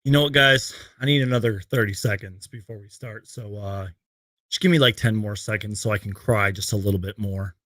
You know what, guys? I need another 30 seconds before we start. So just give me like 10 more seconds so I can cry just a little bit more.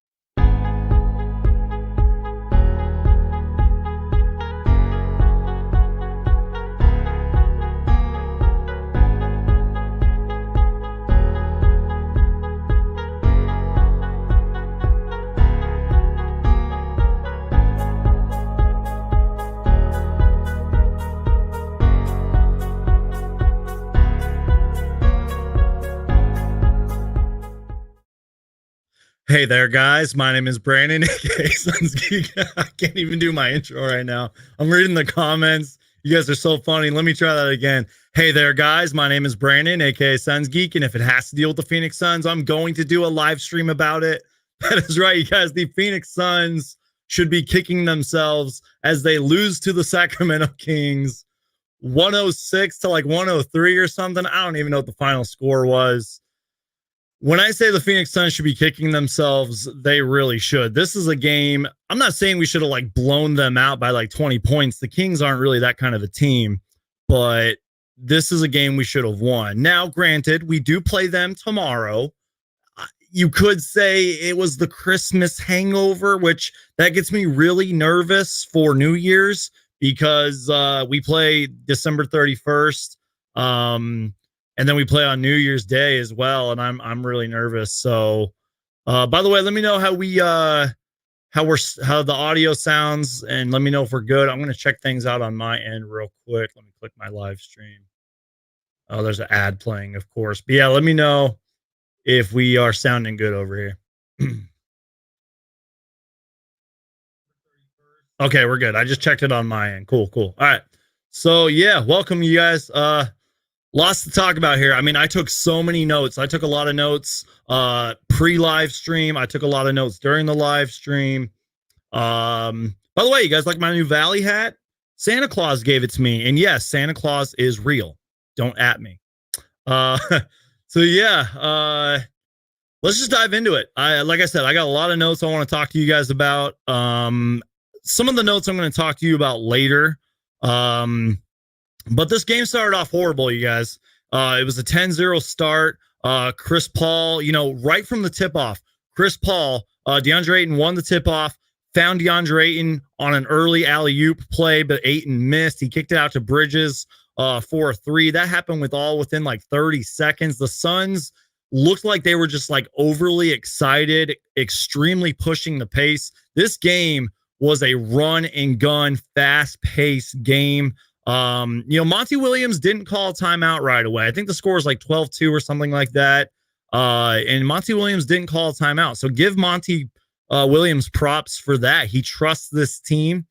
Hey there, guys. My name is Brandon, aka Sons Geek. I can't even do my intro right now. I'm reading the comments. You guys are so funny. Let me try that again. Hey there, guys. My name is Brandon, aka Sons Geek, and if it has to deal with the Phoenix Suns, I'm going to do a live stream about it. That is right, you guys. The Phoenix Suns should be kicking themselves as they lose to the Sacramento Kings, 106 to like 103 or something. I don't even know what the final score was. When I say the Phoenix Suns should be kicking themselves, they really should. This is a game. I'm not saying we should have like blown them out by like 20 points. The Kings aren't really that kind of a team, but this is a game we should have won. Now, granted, we do play them tomorrow. You could say it was the Christmas hangover, which that gets me really nervous for New Year's because we play December 31st. And then we play on New Year's Day as well, and I'm really nervous. So, by the way, let me know how the audio sounds, and let me know if we're good. I'm gonna check things out on my end real quick. Let me click my live stream. Oh, there's an ad playing, of course. But yeah, let me know if we are sounding good over here. Okay, we're good. I just checked it on my end. Cool. All right. So yeah, welcome you guys. Lots to talk about here. I mean, I took so many notes. I took a lot of notes pre-live stream. I took a lot of notes during the live stream. By the way, you guys like my new Valley hat? Santa Claus gave it to me. And yes, Santa Claus is real. Don't at me. So yeah, let's just dive into it. Like I said, I got a lot of notes I want to talk to you guys about. Some of the notes I'm going to talk to you about later. But this game started off horrible, you guys. It was a 10-0 start. Chris Paul, right from the tip-off, Chris Paul, DeAndre Ayton won the tip-off, found DeAndre Ayton on an early alley-oop play, but Ayton missed. He kicked it out to Bridges for a three. That happened within like 30 seconds. The Suns looked like they were just like overly excited, extremely pushing the pace. This game was a run-and-gun, fast-paced game. Monty Williams didn't call a timeout right away. I think the score is like 12-2 or something like that. And Monty Williams didn't call a timeout. So give Monty Williams props for that. He trusts this team.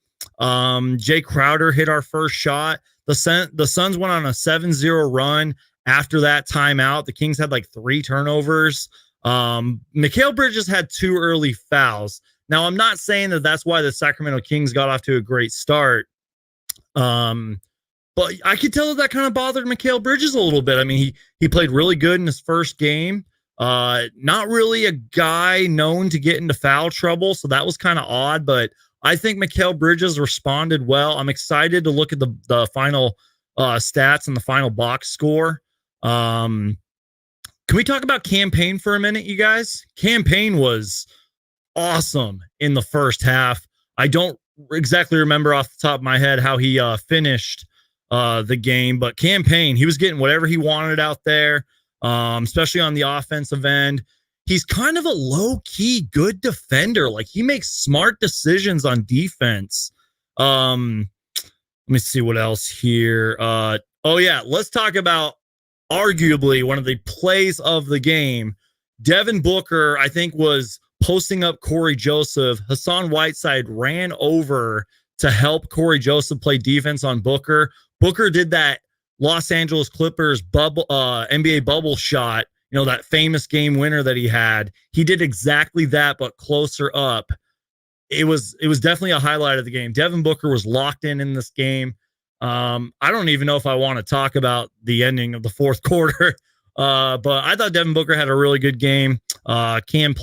Jay Crowder hit our first shot. The Suns went on a 7-0 run after that timeout. The Kings had like 3 turnovers. Mikal Bridges had 2 early fouls. Now, I'm not saying that that's why the Sacramento Kings got off to a great start. But I could tell that kind of bothered Mikal Bridges a little bit. I mean, he played really good in his first game. Not really a guy known to get into foul trouble, so that was kind of odd. But I think Mikal Bridges responded well. I'm excited to look at the final stats and the final box score. Can we talk about Cam Payne for a minute, you guys? Cam Payne was awesome in the first half. I don't exactly remember off the top of my head how he finished the game, but Cam Payne, he was getting whatever he wanted out there, especially on the offensive end. He's kind of a low-key good defender. Like, he makes smart decisions on defense. Let me see what else here. Let's talk about arguably one of the plays of the game. Devin Booker, I think, was posting up Corey Joseph. Hassan Whiteside ran over to help Corey Joseph play defense on Booker. Booker did that Los Angeles Clippers NBA bubble shot, that famous game winner that he had. He did exactly that, but closer up. It was definitely a highlight of the game. Devin Booker was locked in this game. I don't even know if I want to talk about the ending of the fourth quarter, but I thought Devin Booker had a really good game. Cam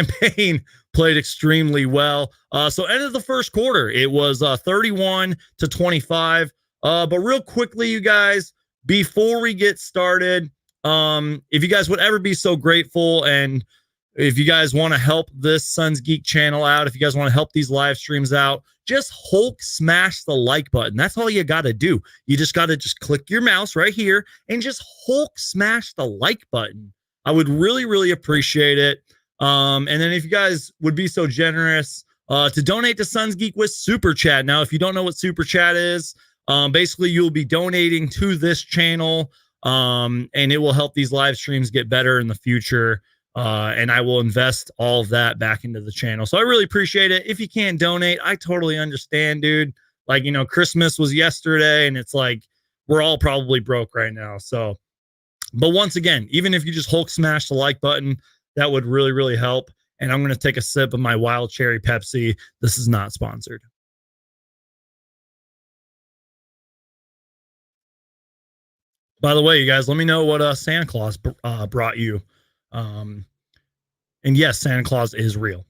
Payne played extremely well. So end of the first quarter, it was 31-25. But real quickly, you guys, before we get started, if you guys would ever be so grateful, and if you guys want to help this Sons Geek channel out, if you guys want to help these live streams out, just Hulk smash the like button. That's all you got to do. You just got to just click your mouse right here and just Hulk smash the like button. I would really, really appreciate it. And then if you guys would be so generous to donate to Sons Geek with Super Chat. Now, if you don't know what Super Chat is, basically you'll be donating to this channel, and it will help these live streams get better in the future. And I will invest all of that back into the channel. So I really appreciate it. If you can't donate, I totally understand, dude. Like, Christmas was yesterday, and it's like we're all probably broke right now. So, but once again, even if you just Hulk smash the like button, that would really, really help. And I'm going to take a sip of my wild cherry Pepsi. This is not sponsored. By the way, you guys, let me know what Santa Claus brought you. And yes, Santa Claus is real.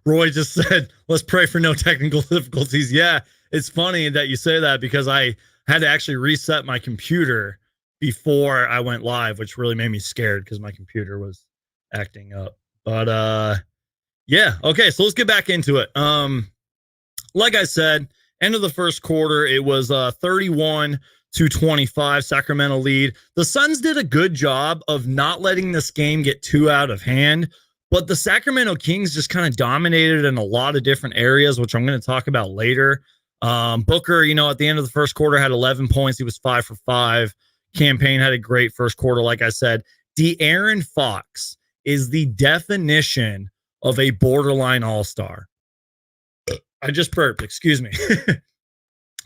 Roy just said, let's pray for no technical difficulties. Yeah, it's funny that you say that, because I had to actually reset my computer before I went live, which really made me scared because my computer was acting up. But yeah, okay, so let's get back into it. Like I said, end of the first quarter, it was 31-25 Sacramento lead. The Suns did a good job of not letting this game get too out of hand, but the Sacramento Kings just kind of dominated in a lot of different areas, which I'm going to talk about later. Booker, at the end of the first quarter had 11 points. He was 5 for 5. Campaign had a great first quarter. Like I said, De'Aaron Fox is the definition of a borderline all-star. I just burped, excuse me.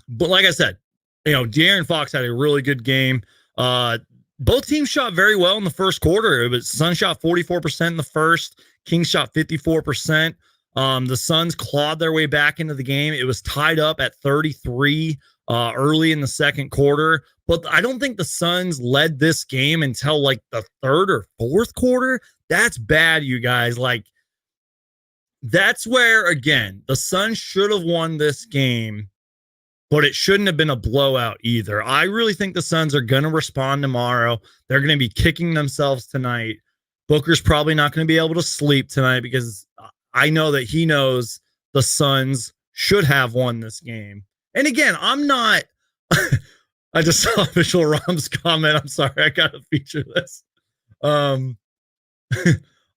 But like I said, De'Aaron Fox had a really good game. Both teams shot very well in the first quarter. It was Suns shot 44% in the first. Kings shot 54%. The Suns clawed their way back into the game. It was tied up at 33 early in the second quarter. But I don't think the Suns led this game until like the third or fourth quarter. That's bad, you guys. Like, that's where, again, the Suns should have won this game, but it shouldn't have been a blowout either. I really think the Suns are going to respond tomorrow. They're going to be kicking themselves tonight. Booker's probably not going to be able to sleep tonight, because I know that he knows the Suns should have won this game. And again, I'm not... I just saw official Rom's comment. I'm sorry, I got to feature this. I'm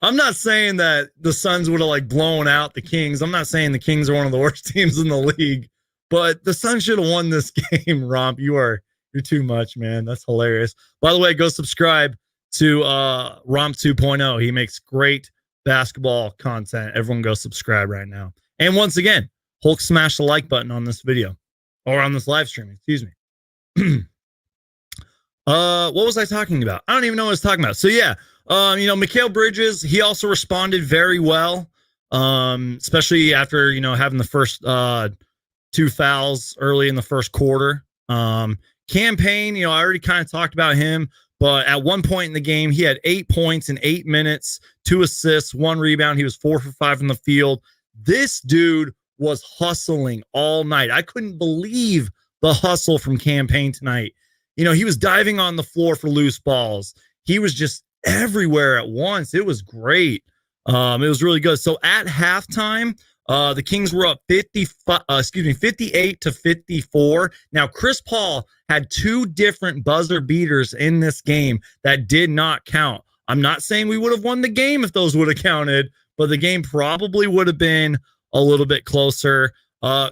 not saying that the Suns would have like blown out the Kings. I'm not saying the Kings are one of the worst teams in the league, but the Suns should have won this game. Romp, you're too much, man. That's hilarious. By the way, go subscribe to Romp 2.0. He makes great basketball content. Everyone go subscribe right now. And once again, Hulk smash the like button on this video, or on this live stream, excuse me. What was I talking about? I don't even know what I was talking about. So yeah, Mikal Bridges, he also responded very well, especially after, having the first 2 fouls early in the first quarter. Campaign, I already kind of talked about him, but at one point in the game, he had 8 points in 8 minutes, 2 assists, 1 rebound. He was 4 for 5 in the field. This dude was hustling all night. I couldn't believe the hustle from Campaign tonight. He was diving on the floor for loose balls. He was just everywhere at once. It was great. It was really good. So at halftime, the Kings were up 58-54. Now, Chris Paul had 2 different buzzer beaters in this game that did not count. I'm not saying we would have won the game if those would have counted, but the game probably would have been a little bit closer.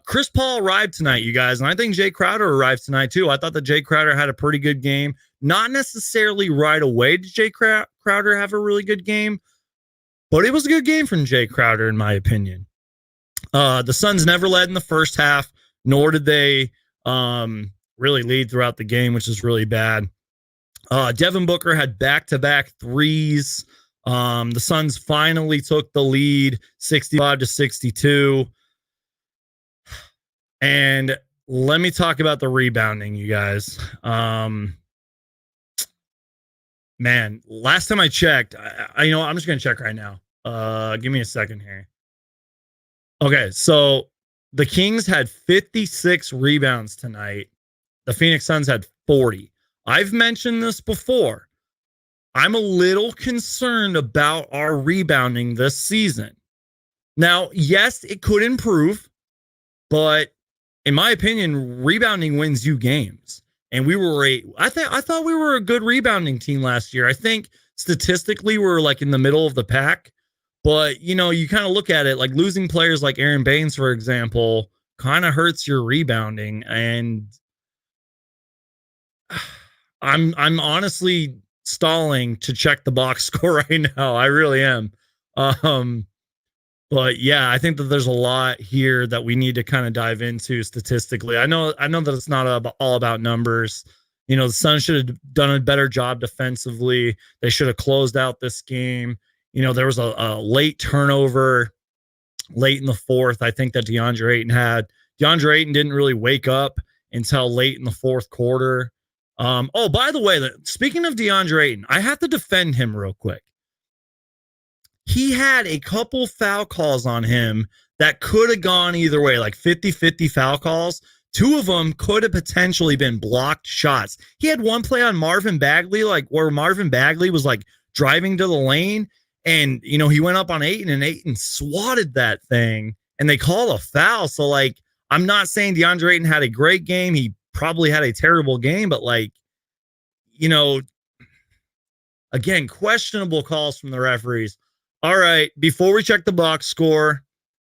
Chris Paul arrived tonight, you guys, and I think Jay Crowder arrived tonight too. I thought that Jay Crowder had a pretty good game. Not necessarily right away did Jay Crowder have a really good game, but it was a good game from Jay Crowder, in my opinion. The Suns never led in the first half, nor did they really lead throughout the game, which is really bad. Devin Booker had back-to-back threes. The Suns finally took the lead 65-62. And let me talk about the rebounding, you guys. Man, last time I checked, I'm just going to check right now. Give me a second here. Okay, so The Kings had 56 rebounds tonight. The Phoenix Suns had 40. I've mentioned this before. I'm a little concerned about our rebounding this season. Now, yes, it could improve, but in my opinion, rebounding wins you games. And I thought we were a good rebounding team last year. I think statistically we're like in the middle of the pack, but you kind of look at it like losing players like Aaron Baines, for example, kind of hurts your rebounding. And I'm honestly stalling to check the box score right now. I really am. But yeah, I think that there's a lot here that we need to kind of dive into statistically. I know that it's not all about numbers. The Suns should have done a better job defensively. They should have closed out this game. There was a late turnover late in the fourth, I think, that DeAndre Ayton had. DeAndre Ayton didn't really wake up until late in the fourth quarter. Oh, by the way, speaking of DeAndre Ayton, I have to defend him real quick. He had a couple foul calls on him that could have gone either way, like 50-50 foul calls. Two of them could have potentially been blocked shots. He had one play on Marvin Bagley, like where Marvin Bagley was like driving to the lane, and he went up on Ayton, and Ayton swatted that thing, and they called a foul. So like, I'm not saying DeAndre Ayton had a great game. He probably had a terrible game, but like, again, questionable calls from the referees. All right, before we check the box score,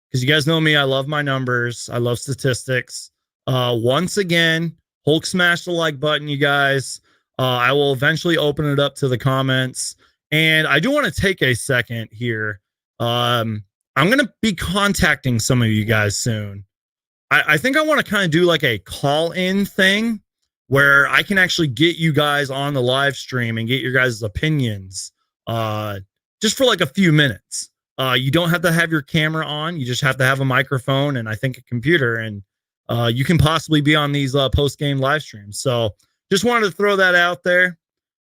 because you guys know me, I love my numbers. I love statistics. Once again, Hulk smash the like button, you guys. I will eventually open it up to the comments. And I do want to take a second here. I'm going to be contacting some of you guys soon. I think I want to kind of do like a call-in thing where I can actually get you guys on the live stream and get your guys' opinions. Just for like a few minutes. You don't have to have your camera on. You just have to have a microphone and I think a computer, and you can possibly be on these post-game live streams. So just wanted to throw that out there.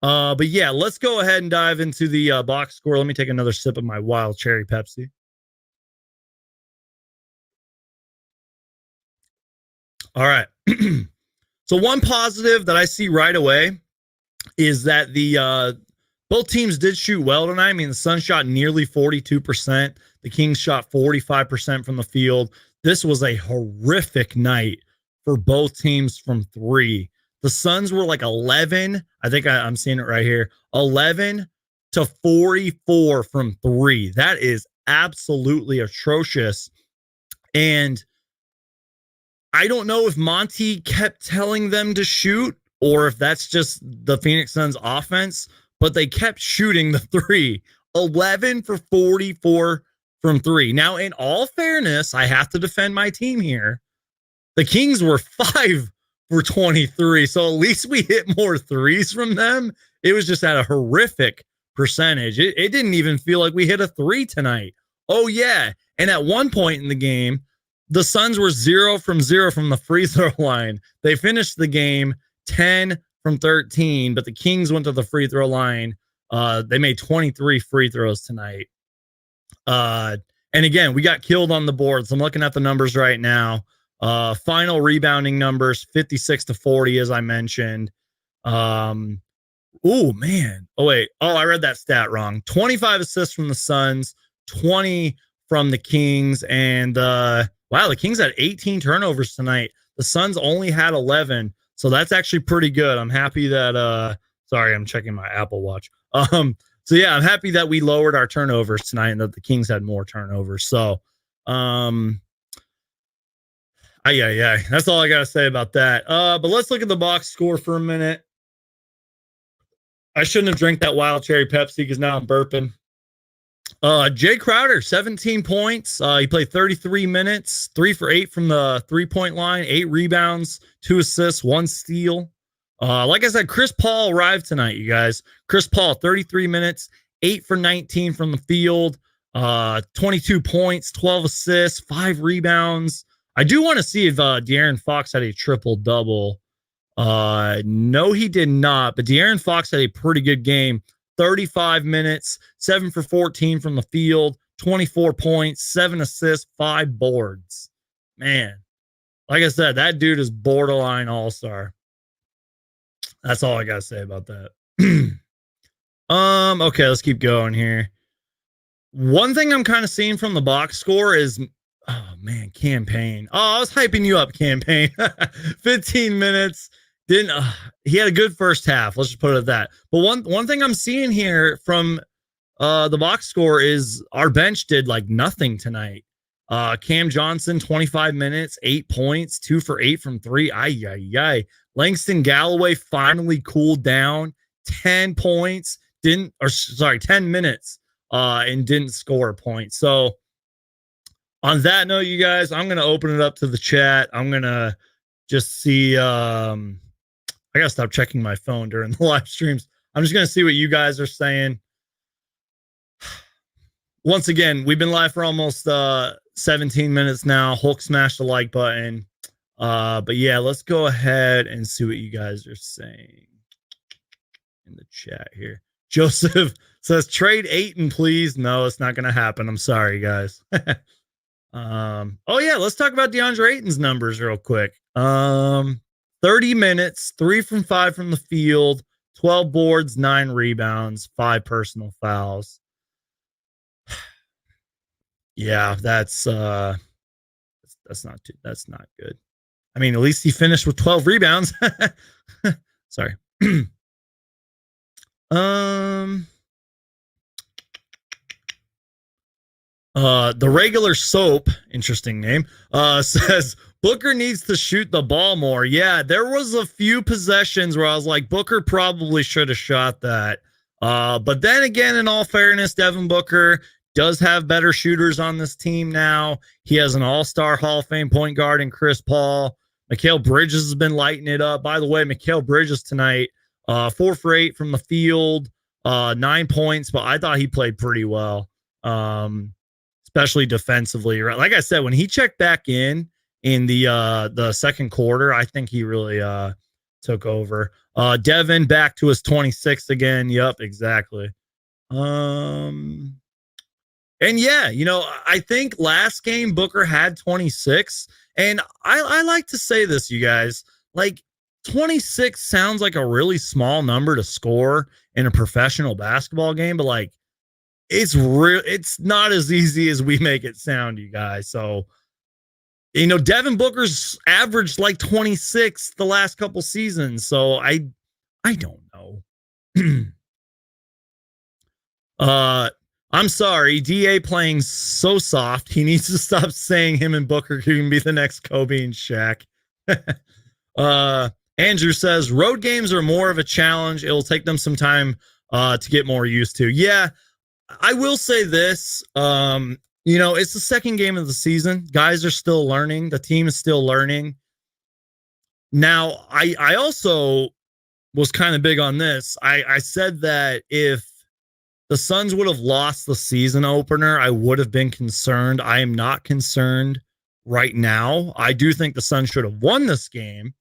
But yeah, let's go ahead and dive into the box score. Let me take another sip of my wild cherry Pepsi. All right. So one positive that I see right away is that both teams did shoot well tonight. I mean, the Suns shot nearly 42%. The Kings shot 45% from the field. This was a horrific night for both teams from three. The Suns were like 11. I think I'm seeing it right here. 11 to 44 from three. That is absolutely atrocious. And I don't know if Monty kept telling them to shoot or if that's just the Phoenix Suns offense, but they kept shooting the three. 11 for 44 from three. Now, in all fairness, I have to defend my team here. The Kings were 5 for 23, so at least we hit more threes from them. It was just at a horrific percentage. It didn't even feel like we hit a three tonight. Oh, yeah. And at one point in the game, the Suns were 0 from the free throw line. They finished the game 10 from 13, but the Kings went to the free throw line. They made 23 free throws tonight. And again, we got killed on the boards. I'm looking at the numbers right now. Final rebounding numbers, 56 to 40, as I mentioned. Oh, man. Oh, wait. Oh, I read that stat wrong. 25 assists from the Suns, 20 from the Kings. And wow, the Kings had 18 turnovers tonight. The Suns only had 11. So that's actually pretty good. I'm happy that sorry, I'm checking my Apple Watch. So yeah, I'm happy that we lowered our turnovers tonight and that the Kings had more turnovers. So yeah, that's all I gotta say about that. But let's look at the box score for a minute. I shouldn't have drank that wild cherry Pepsi because now I'm burping. Jay Crowder, 17 points. He played 33 minutes, 3 for 8 from the 3-point line, 8 rebounds, 2 assists, 1 steal. Like I said, Chris Paul arrived tonight, you guys. Chris Paul, 33 minutes, 8 for 19 from the field, 22 points, 12 assists, 5 rebounds. I do want to see if De'Aaron Fox had a triple-double. No, he did not, but De'Aaron Fox had a pretty good game. 35 minutes, 7 for 14 from the field, 24 points, 7 assists, 5 boards. man, like I said, that dude is borderline all-star. That's all I gotta say about that. Okay, let's keep going here. One thing I'm kind of seeing from the box score is, oh man, campaign. Oh, I was hyping you up, campaign. 15 minutes. Didn't he had a good first half. Let's just put it at that. But one thing I'm seeing here from the box score is our bench did like nothing tonight. Cam Johnson, 25 minutes, 8 points, 2 for 8 from 3. Ay, ay, ay. Langston Galloway finally cooled down, 10 points, 10 minutes, and didn't score a point. So on that note, you guys, I'm going to open it up to the chat. I'm going to just see, I got to stop checking my phone during the live streams. I'm just going to see what you guys are saying. Once again, we've been live for almost 17 minutes now. Hulk smashed the like button. But yeah, let's go ahead and see what you guys are saying in the chat here. Joseph says trade Ayton, please. No, it's not going to happen. I'm sorry, guys. Oh yeah, let's talk about DeAndre Ayton's numbers real quick. 30 minutes, 3 from 5 from the field, 12 boards, 9 rebounds, 5 personal fouls. Yeah, that's not good. I mean, at least he finished with 12 rebounds. Sorry. The regular soap, interesting name, says Booker needs to shoot the ball more. Yeah, there was a few possessions where I was like, Booker probably should have shot that. But then again, in all fairness, Devin Booker does have better shooters on this team now. He has an all-star Hall of Fame point guard in Chris Paul. Mikal Bridges has been lighting it up. By the way, Mikal Bridges tonight, 4 for 8 from the field, 9 points, but I thought he played pretty well, especially defensively. Like I said, when he checked back in the second quarter, I think he really took over. Devin back to his 26th again. Yep, exactly. And yeah, I think last game Booker had 26. And I like to say this, you guys, like 26 sounds like a really small number to score in a professional basketball game, but like it's not as easy as we make it sound, you guys. So, Devin Booker's averaged like 26 the last couple seasons. So I don't know. I'm sorry, DA playing so soft. He needs to stop saying him and Booker can be the next Kobe and Shaq. Andrew says road games are more of a challenge. It'll take them some time to get more used to. Yeah, I will say this. It's the second game of the season. Guys are still learning. The team is still learning. Now, I also was kind of big on this. I said that if the Suns would have lost the season opener, I would have been concerned. I am not concerned right now. I do think the Suns should have won this game.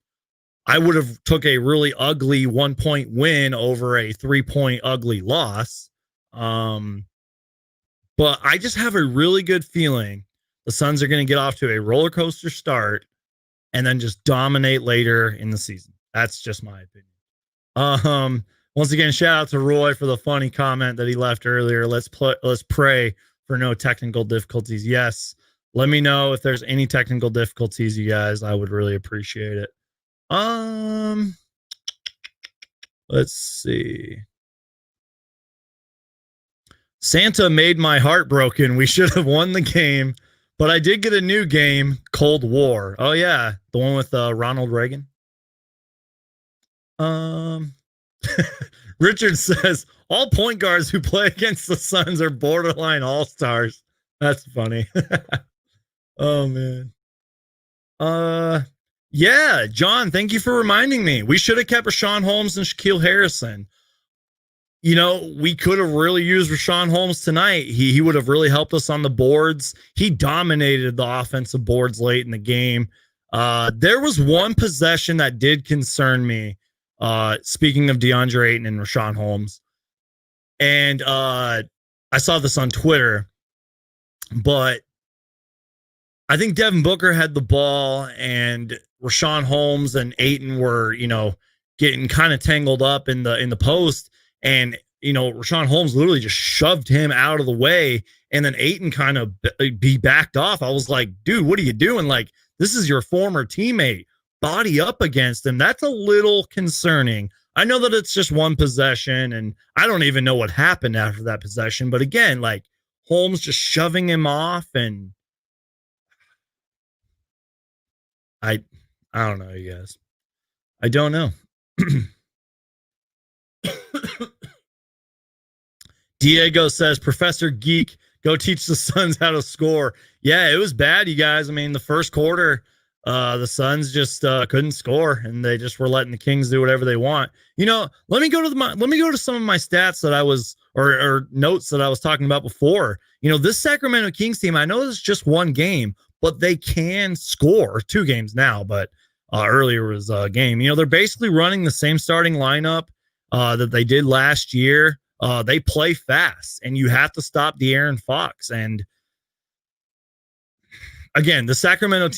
I would have took a really ugly 1-point win over a 3-point ugly loss. But I just have a really good feeling the Suns are going to get off to a roller coaster start and then just dominate later in the season. That's just my opinion. Once again, shout out to Roy for the funny comment that he left earlier. Let's pray for no technical difficulties. Yes. Let me know if there's any technical difficulties, you guys. I would really appreciate it. Let's see. Santa made my heart broken. We should have won the game, but I did get a new game, Cold War. Oh yeah, the one with Ronald Reagan. Richard says all point guards who play against the Suns are borderline all-stars. That's funny. Oh man. Yeah, John, thank you for reminding me. We should have kept Rashawn Holmes and Shaquille Harrison. We could have really used Rashawn Holmes tonight. He would have really helped us on the boards. He dominated the offensive boards late in the game. There was one possession that did concern me. Speaking of DeAndre Ayton and Rashawn Holmes. And I saw this on Twitter, but I think Devin Booker had the ball, and Rashawn Holmes and Ayton were, getting kind of tangled up in the post, and Rashawn Holmes literally just shoved him out of the way, and then Ayton kind of be backed off. I was like, dude, what are you doing? Like, this is your former teammate. Body up against him. That's a little concerning. I know that it's just one possession, and I don't even know what happened after that possession. But again, like Holmes just shoving him off, and I I don't know, you guys. I don't know. Diego says, Professor Geek, go teach the Suns how to score. Yeah, it was bad, you guys. I mean, the first quarter, the Suns just couldn't score, and they just were letting the Kings do whatever they want. Let me go to some of my stats that I was or notes that I was talking about before. This Sacramento Kings team, I know it's just one game, but they can score. Two games now, but earlier was a game. They're basically running the same starting lineup that they did last year. They play fast, and you have to stop De'Aaron Fox. And again, the Sacramento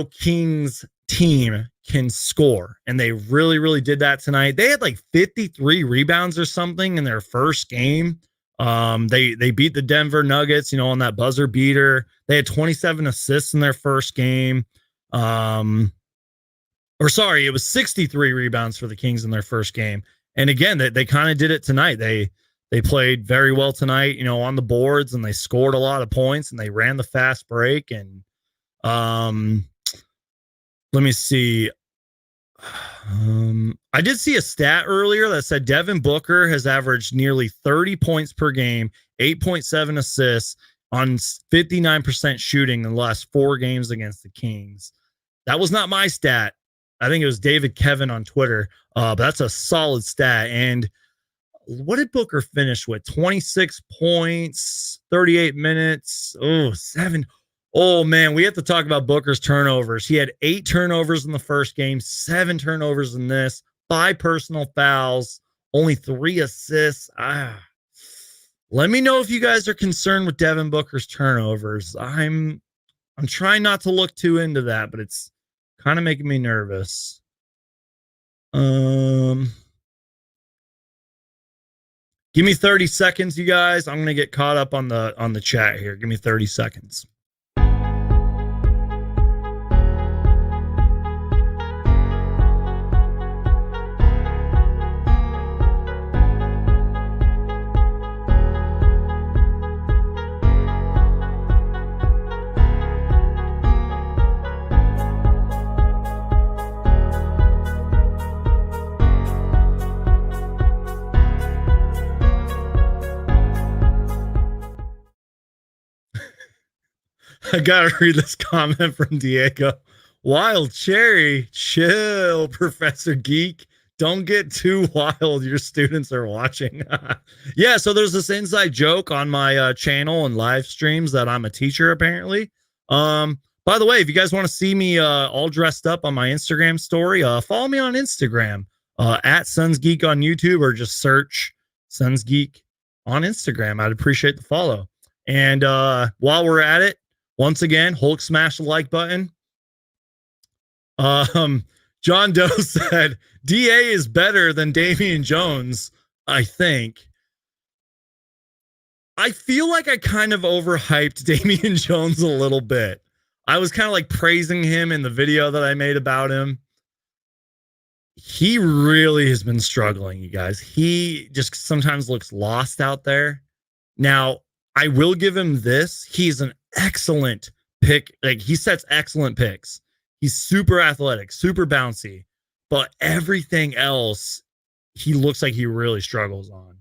Kings team can score, and they really, really did that tonight. They had like 53 rebounds or something in their first game. They beat the Denver Nuggets, on that buzzer beater. They had 27 assists in their first game. It was 63 rebounds for the Kings in their first game. And again, they kind of did it tonight. They played very well tonight, on the boards, and they scored a lot of points, and they ran the fast break. And let me see. I did see a stat earlier that said Devin Booker has averaged nearly 30 points per game, 8.7 assists on 59% shooting in the last 4 games against the Kings. That was not my stat. I think it was David Kevin on Twitter. But that's a solid stat. And what did Booker finish with? 26 points, 38 minutes. Oh, 7. Oh, man, we have to talk about Booker's turnovers. He had 8 turnovers in the first game, 7 turnovers in this, 5 personal fouls, only 3 assists. Let me know if you guys are concerned with Devin Booker's turnovers. I'm trying not to look too into that, but it's kind of making me nervous. Give me 30 seconds, you guys. I'm gonna get caught up on the chat here. Give me 30 seconds. I gotta read this comment from Diego. Wild Cherry, chill, Professor Geek. Don't get too wild. Your students are watching. Yeah, so there's this inside joke on my channel and live streams that I'm a teacher, apparently. By the way, if you guys want to see me all dressed up on my Instagram story, follow me on Instagram at Suns Geek on YouTube, or just search Suns Geek on Instagram. I'd appreciate the follow. And while we're at it, once again, Hulk smash the like button. John Doe said DA is better than Damian Jones, I think. I feel like I kind of overhyped Damian Jones a little bit. I was kind of like praising him in the video that I made about him. He really has been struggling, you guys. He just sometimes looks lost out there. Now, I will give him this. He's an excellent pick. Like, he sets excellent picks. He's super athletic, super bouncy, but everything else, he looks like he really struggles on.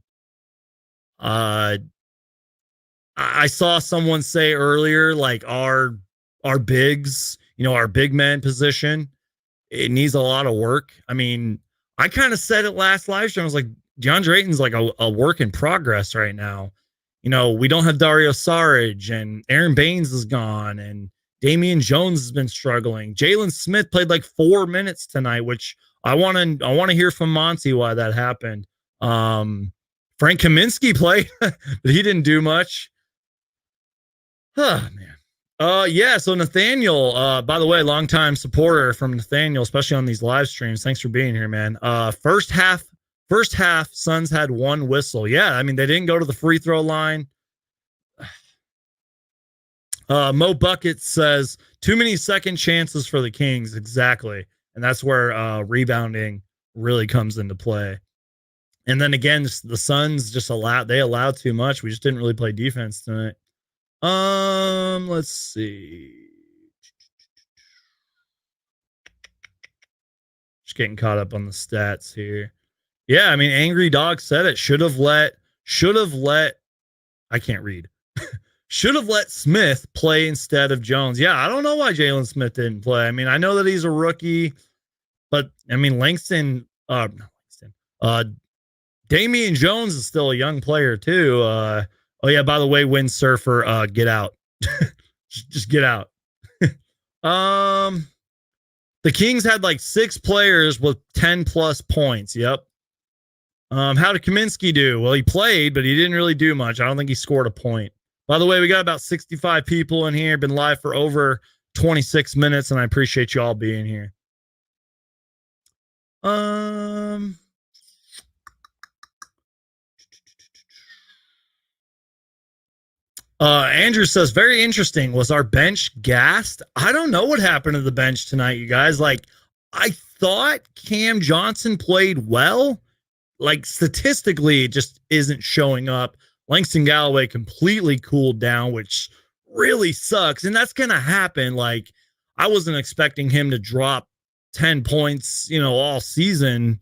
I saw someone say earlier, like our bigs, our big man position, it needs a lot of work. I mean, I kind of said it last live stream. I was like, DeAndre Ayton's like a work in progress right now. We don't have Dario Saric, and Aaron Baines is gone, and Damian Jones has been struggling. Jalen Smith played like 4 minutes tonight, which I want to hear from Monty why that happened. Frank Kaminsky played, but he didn't do much. Oh, man. Yeah, so Nathaniel, by the way, longtime supporter from Nathaniel, especially on these live streams. Thanks for being here, man. First half, Suns had one whistle. Yeah, I mean, they didn't go to the free throw line. Mo Bucket says too many second chances for the Kings. Exactly. And that's where rebounding really comes into play. And then again, the Suns just allowed too much. We just didn't really play defense tonight. Let's see. Just getting caught up on the stats here. Yeah, I mean, Angry Dog said it. Should have let I can't read. Should have let Smith play instead of Jones. Yeah, I don't know why Jalen Smith didn't play. I mean, I know that he's a rookie, but I mean, Damian Jones is still a young player too. Oh yeah, by the way, Windsurfer, get out. just get out. The Kings had like 6 players with 10 plus points. Yep. How did Kaminsky do? Well, he played, but he didn't really do much. I don't think he scored a point. By the way, we got about 65 people in here. Been live for over 26 minutes, and I appreciate you all being here. Andrew says, very interesting. Was our bench gassed? I don't know what happened to the bench tonight, you guys. Like, I thought Cam Johnson played well. Like, statistically, it just isn't showing up. Langston Galloway completely cooled down, which really sucks. And that's going to happen. Like, I wasn't expecting him to drop 10 points, all season.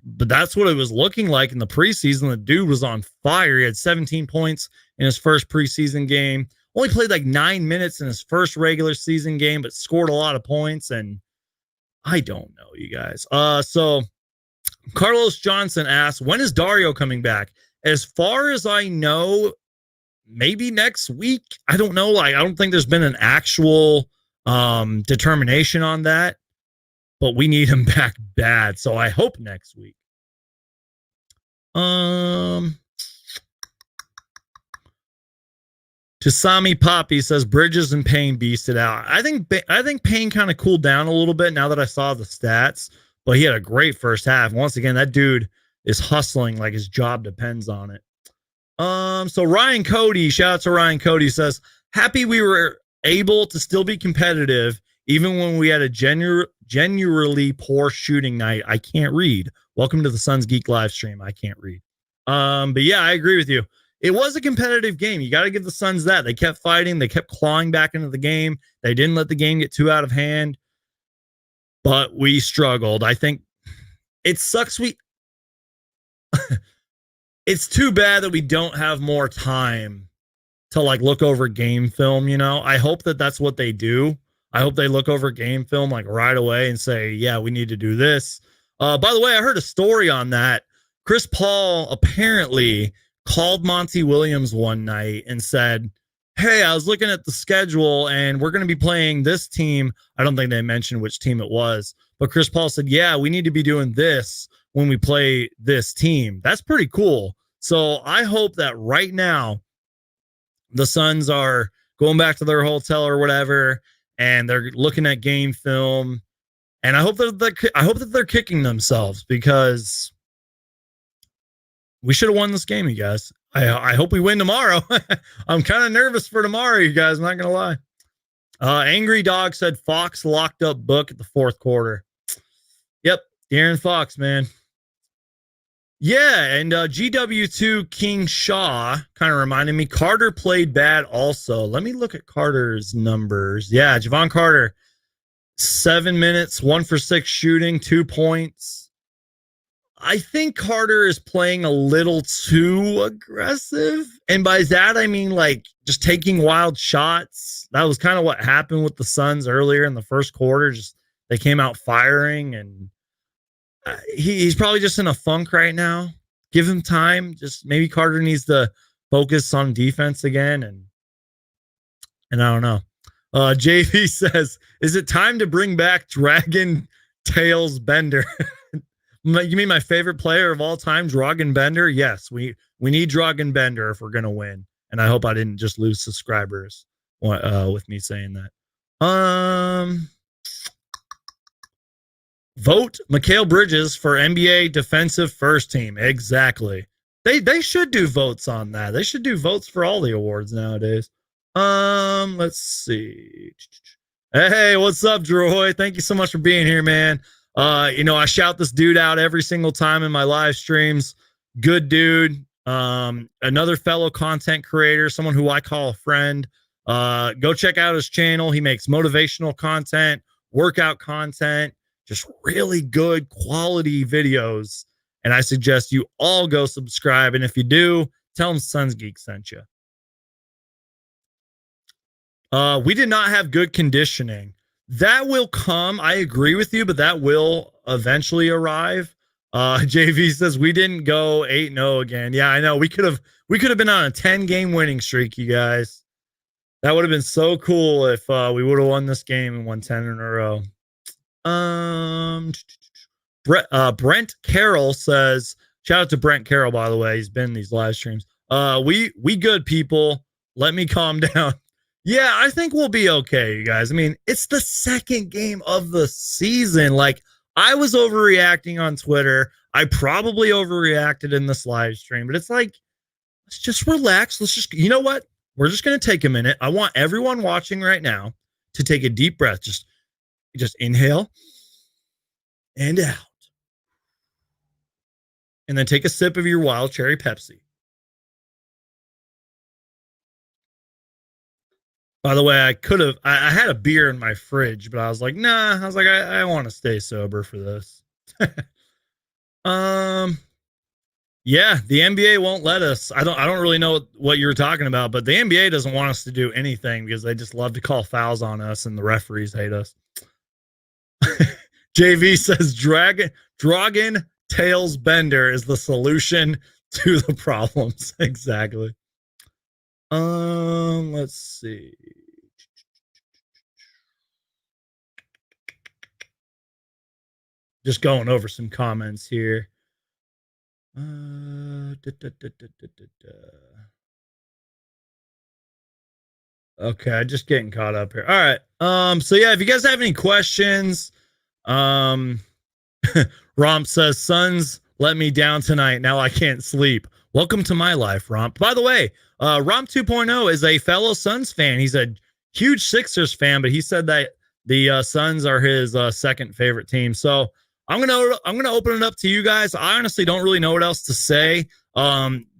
But that's what it was looking like in the preseason. The dude was on fire. He had 17 points in his first preseason game. Only played like 9 minutes in his first regular season game, but scored a lot of points. And I don't know, you guys. So Carlos Johnson asks, when is Dario coming back? As far as I know, maybe next week. I don't know. Like, I don't think there's been an actual determination on that, but we need him back bad. So I hope next week. Tasami Poppy says Bridges and Payne beasted out. I think Payne kind of cooled down a little bit now that I saw the stats, but he had a great first half. Once again, that dude is hustling like his job depends on it. So Ryan Cody, shout out to Ryan Cody, says, happy we were able to still be competitive even when we had a genuinely poor shooting night. I can't read. Welcome to the Suns Geek live stream. I can't read. But yeah, I agree with you. It was a competitive game. You got to give the Suns that. They kept fighting. They kept clawing back into the game. They didn't let the game get too out of hand. But we struggled. I think it sucks. It's too bad that we don't have more time to like look over game film. I hope that that's what they do. I hope they look over game film like right away and say, yeah, we need to do this. By the way, I heard a story on that. Chris Paul apparently called Monty Williams one night and said, hey, I was looking at the schedule and we're going to be playing this team. I don't think they mentioned which team it was, but Chris Paul said, yeah, we need to be doing this when we play this team. That's pretty cool. So I hope that right now the Suns are going back to their hotel or whatever, and they're looking at game film. And I hope that they're kicking themselves because we should have won this game, you guys. I hope we win tomorrow. I'm kind of nervous for tomorrow, you guys. I'm not going to lie. Angry Dog said Fox locked up Book at the fourth quarter. Yep. De'Aaron Fox, man. Yeah. And GW2 King Shaw kind of reminded me Carter played bad also. Let me look at Carter's numbers. Yeah. Javon Carter, 7 minutes, 1 for 6 shooting, 2 points. I think Carter is playing a little too aggressive. And by that, I mean like just taking wild shots. That was kind of what happened with the Suns earlier in the first quarter. Just they came out firing, and he's probably just in a funk right now. Give him time. Just maybe Carter needs to focus on defense again. And I don't know. JV says, is it time to bring back Dragon Tails Bender? You mean my favorite player of all time, Dragan Bender? Yes, we need Dragan Bender if we're going to win. And I hope I didn't just lose subscribers with me saying that. Vote Mikal Bridges for NBA Defensive First Team. Exactly. They should do votes on that. They should do votes for all the awards nowadays. Let's see. Hey, what's up, Droy? Thank you so much for being here, man. I shout this dude out every single time in my live streams. Good dude. Another fellow content creator, someone who I call a friend. Go check out his channel. He makes motivational content, workout content, just really good quality videos. And I suggest you all go subscribe. And if you do, tell him Sons Geek sent you. We did not have good conditioning. That will come. I agree with you, but that will eventually arrive. JV says we didn't go 8-0 again. Yeah, I know. We could have been on a 10-game winning streak, you guys. That would have been so cool if we would have won this game and won 10 in a row. Brent Carroll says, shout out to Brent Carroll, by the way. He's been in these live streams. We good people. Let me calm down. Yeah, I think we'll be okay, you guys. I mean, it's the second game of the season. Like, I was overreacting on Twitter. I probably overreacted in this live stream, but it's like, let's just relax. Let's just, you know what? We're just going to take a minute. I want everyone watching right now to take a deep breath. Just inhale and out. And then take a sip of your wild cherry Pepsi. By the way, I had a beer in my fridge, but I was like, nah, I want to stay sober for this. Yeah, the NBA won't let us. I don't really know what you're talking about, but the NBA doesn't want us to do anything because they just love to call fouls on us and the referees hate us. JV says Dragon Tails Bender is the solution to the problems. Exactly. Let's see. Just going over some comments here. Okay, just getting caught up here. All right. So yeah, if you guys have any questions, Romp says, Sons let me down tonight. Now I can't sleep. Welcome to my life, Romp. By the way, Romp 2.0 is a fellow Suns fan. He's a huge Sixers fan, but he said that the Suns are his second favorite team. So I'm gonna open it up to you guys. I honestly don't really know what else to say.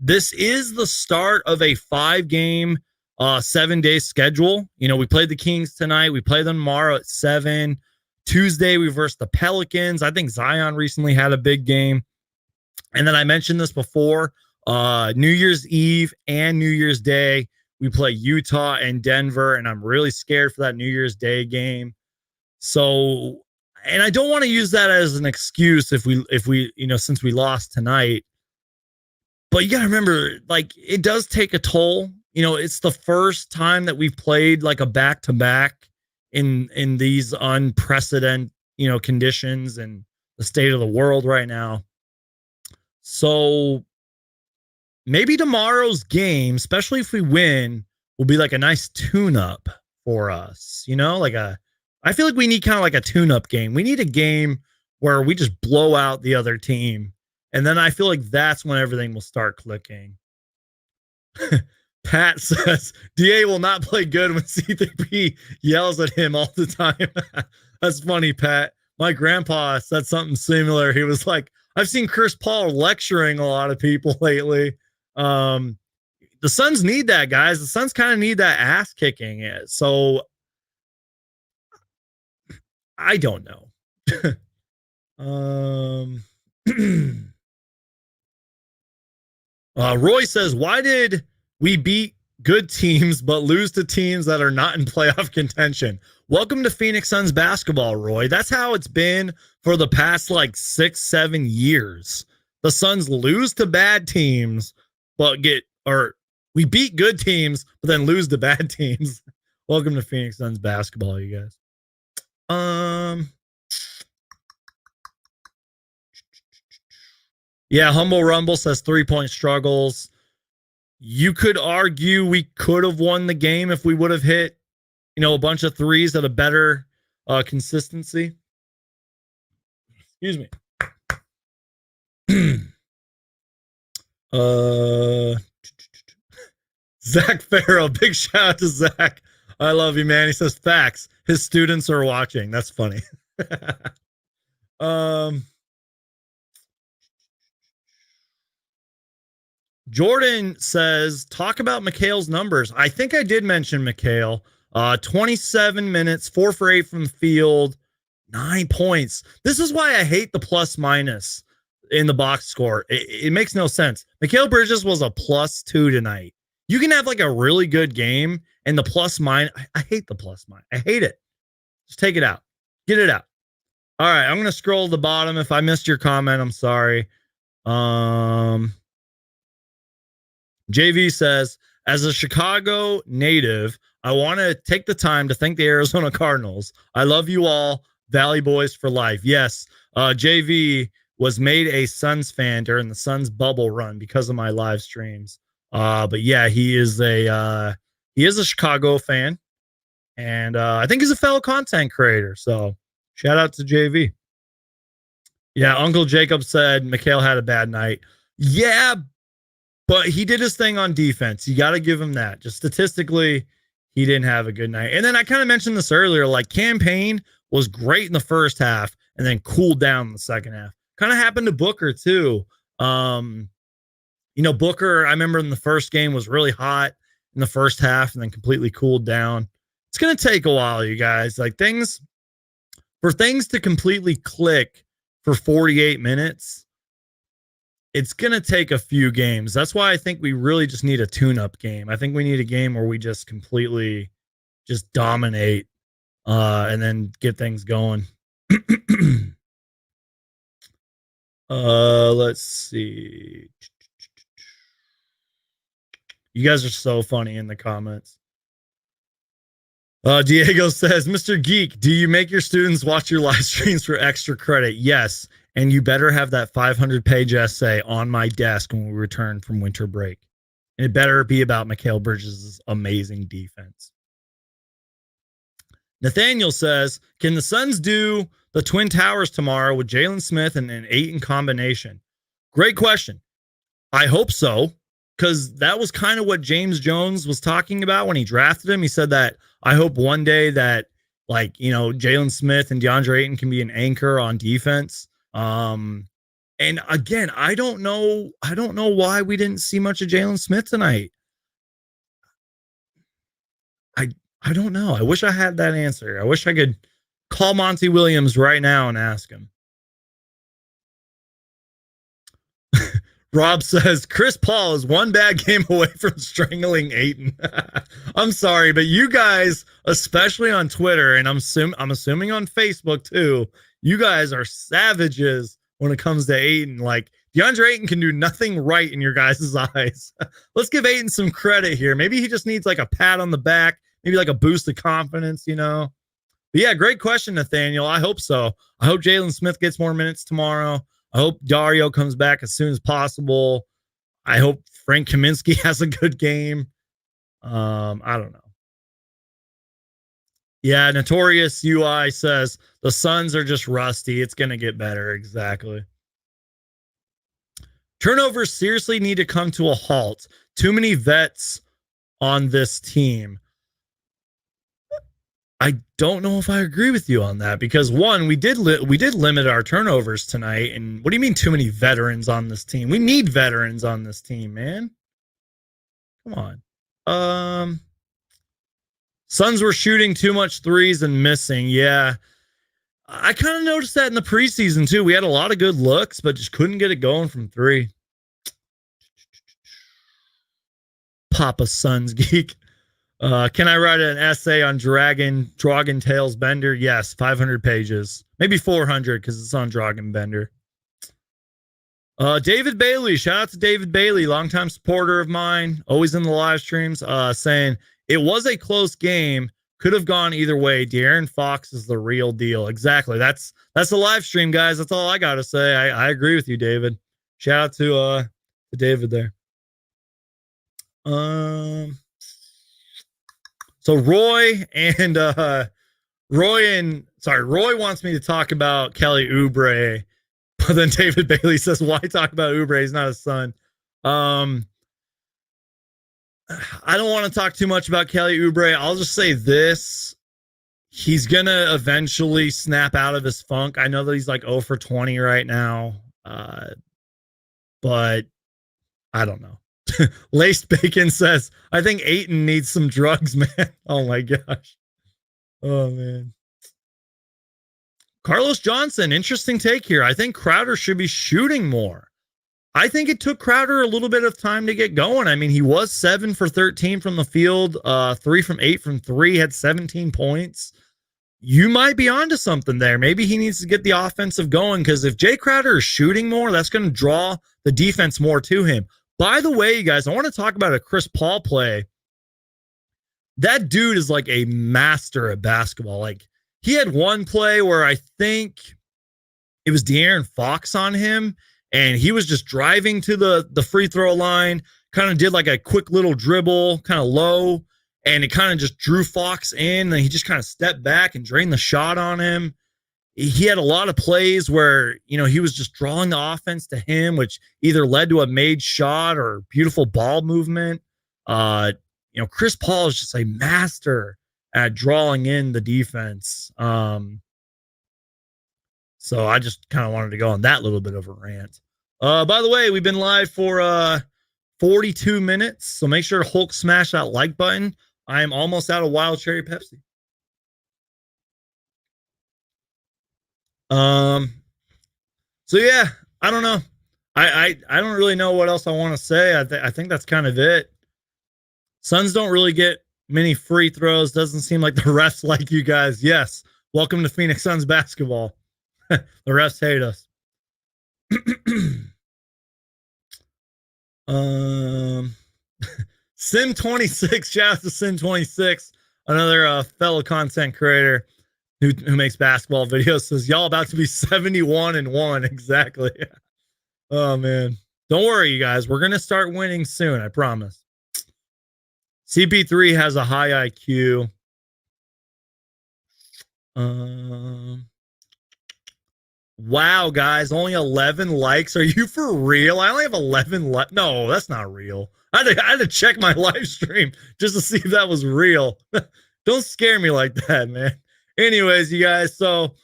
This is the start of a 5-game, 7-day schedule. We played the Kings tonight. We play them tomorrow at 7. Tuesday we versus the Pelicans. I think Zion recently had a big game. And then I mentioned this before. New Year's Eve and New Year's Day we play Utah and Denver, and I'm really scared for that New Year's Day game. So. And I don't want to use that as an excuse if we, since we lost tonight. But you got to remember, like, it does take a toll. It's the first time that we've played like a back-to-back in these unprecedented, conditions and the state of the world right now. So maybe tomorrow's game, especially if we win, will be like a nice tune-up for us. I feel like we need kind of like a tune-up game. We need a game where we just blow out the other team. And then I feel like that's when everything will start clicking. Pat says, DA will not play good when C3P yells at him all the time. That's funny, Pat. My grandpa said something similar. He was like, I've seen Chris Paul lecturing a lot of people lately. The Suns need that, guys. The Suns kind of need that ass kicking. So I don't know. Roy says, why did we beat good teams but lose to teams that are not in playoff contention? Welcome to Phoenix Suns basketball, Roy. That's how it's been for the past like 6-7 years. The Suns lose to bad teams, but we beat good teams, but then lose to bad teams. Welcome to Phoenix Suns basketball, you guys. Yeah, Humble Rumble says 3-point struggles. You could argue we could have won the game if we would have hit, a bunch of threes at a better consistency. Excuse me. Zach Farrow, big shout out to Zach. I love you, man. He says facts. His students are watching. That's funny. Jordan says, talk about McHale's numbers. I think I did mention McHale. 27 minutes, 4 for 8 from the field, 9 points. This is why I hate the plus minus in the box score. It makes no sense. McHale Bridges was a +2 tonight. You can have like a really good game and the plus minus. I hate the plus minus. I hate it. Just take it out. Get it out. All right. I'm going to scroll to the bottom. If I missed your comment, I'm sorry. JV says, as a Chicago native, I want to take the time to thank the Arizona Cardinals. I love you all. Valley Boys for life. Yes. JV was made a Suns fan during the Suns bubble run because of my live streams. But yeah, he is a Chicago fan, and I think he's a fellow content creator. So shout out to JV. Yeah, Uncle Jacob said McHale had a bad night. Yeah, but he did his thing on defense. You got to give him that. Just statistically, he didn't have a good night. And then I kind of mentioned this earlier, like campaign was great in the first half and then cooled down in the second half. Kind of happened to Booker too. Booker, I remember in the first game was really hot in the first half and then completely cooled down. It's going to take a while, you guys. Like things to completely click for 48 minutes, it's going to take a few games. That's why I think we really just need a tune-up game. I think we need a game where we just completely just dominate and then get things going. Let's see. You guys are so funny in the comments. Diego says, Mr. Geek, do you make your students watch your live streams for extra credit? Yes. And you better have that 500-page essay on my desk when we return from winter break. And it better be about McHale Bridges' amazing defense. Nathaniel says, can the Suns do the Twin Towers tomorrow with Jalen Smith and an Ayton combination? Great question. I hope so, because that was kind of what James Jones was talking about when he drafted him. He said that I hope one day that, Jalen Smith and DeAndre Ayton can be an anchor on defense. And again, I don't know why we didn't see much of Jalen Smith tonight. I don't know. I wish I had that answer. I wish I could call Monty Williams right now and ask him. Rob says Chris Paul is one bad game away from strangling Ayton. I'm sorry, but you guys, especially on Twitter, and I'm assuming on Facebook too, you guys are savages when it comes to Ayton. Like DeAndre Ayton can do nothing right in your guys' eyes. Let's give Ayton some credit here. Maybe he just needs like a pat on the back, maybe like a boost of confidence, But yeah, great question, Nathaniel. I hope so. I hope Jalen Smith gets more minutes tomorrow. I hope Dario comes back as soon as possible. I hope Frank Kaminsky has a good game. I don't know. Yeah, Notorious UI says the Suns are just rusty. It's going to get better. Exactly. Turnovers seriously need to come to a halt. Too many vets on this team. I don't know if I agree with you on that because one, we did limit our turnovers tonight. And what do you mean too many veterans on this team? We need veterans on this team, man. Come on. Suns were shooting too much threes and missing. Yeah. I kind of noticed that in the preseason too. We had a lot of good looks, but just couldn't get it going from three. Papa Suns Geek. Can I write an essay on Dragon Tales Bender? Yes, 500 pages. Maybe 400 because it's on Dragon Bender. David Bailey. Shout out to David Bailey, longtime supporter of mine, always in the live streams, saying it was a close game. Could have gone either way. De'Aaron Fox is the real deal. Exactly. That's the live stream, guys. That's all I got to say. I agree with you, David. Shout out to David there. Um, so Roy wants me to talk about Kelly Oubre, but then David Bailey says, "Why talk about Oubre? He's not his son." Um, I don't want to talk too much about Kelly Oubre. I'll just say this: he's gonna eventually snap out of his funk. I know that he's like 0 for 20 right now, but I don't know. Laced Bacon says, I think Aiton needs some drugs, man. Oh my gosh. Oh man. Carlos Johnson, interesting take here. I think Crowder should be shooting more. I think it took Crowder a little bit of time to get going. I mean, he was 7 for 13 from the field, 3 from 8 from 3, had 17 points. You might be onto something there. Maybe he needs to get the offensive going, because if Jay Crowder is shooting more, that's going to draw the defense more to him. By the way, you guys, I want to talk about a Chris Paul play. That dude is like a master at basketball. Like, he had one play where I think it was De'Aaron Fox on him, and he was just driving to the free throw line, kind of did like a quick little dribble, kind of low, and it kind of just drew Fox in, and he just kind of stepped back and drained the shot on him. He had a lot of plays where, he was just drawing the offense to him, which either led to a made shot or beautiful ball movement. Chris Paul is just a master at drawing in the defense. So I just kind of wanted to go on that little bit of a rant. By the way, we've been live for 42 minutes, so make sure to Hulk smash that like button. I am almost out of Wild Cherry Pepsi. So yeah, I don't know. I don't really know what else I want to say. I think that's kind of it. Suns don't really get many free throws. Doesn't seem like the refs like you guys. Yes, welcome to Phoenix Suns basketball. The refs hate us. Sim26, shout out to Sim26, another fellow content creator who makes basketball videos, says y'all about to be 71-1. Exactly. Oh man, don't worry, you guys. We're gonna start winning soon. I promise. CP3 has a high IQ. Wow, guys, only 11 likes. Are you for real? I only have 11 likes. No, that's not real. I had to check my live stream just to see if that was real. Don't scare me like that, man. Anyways, you guys, so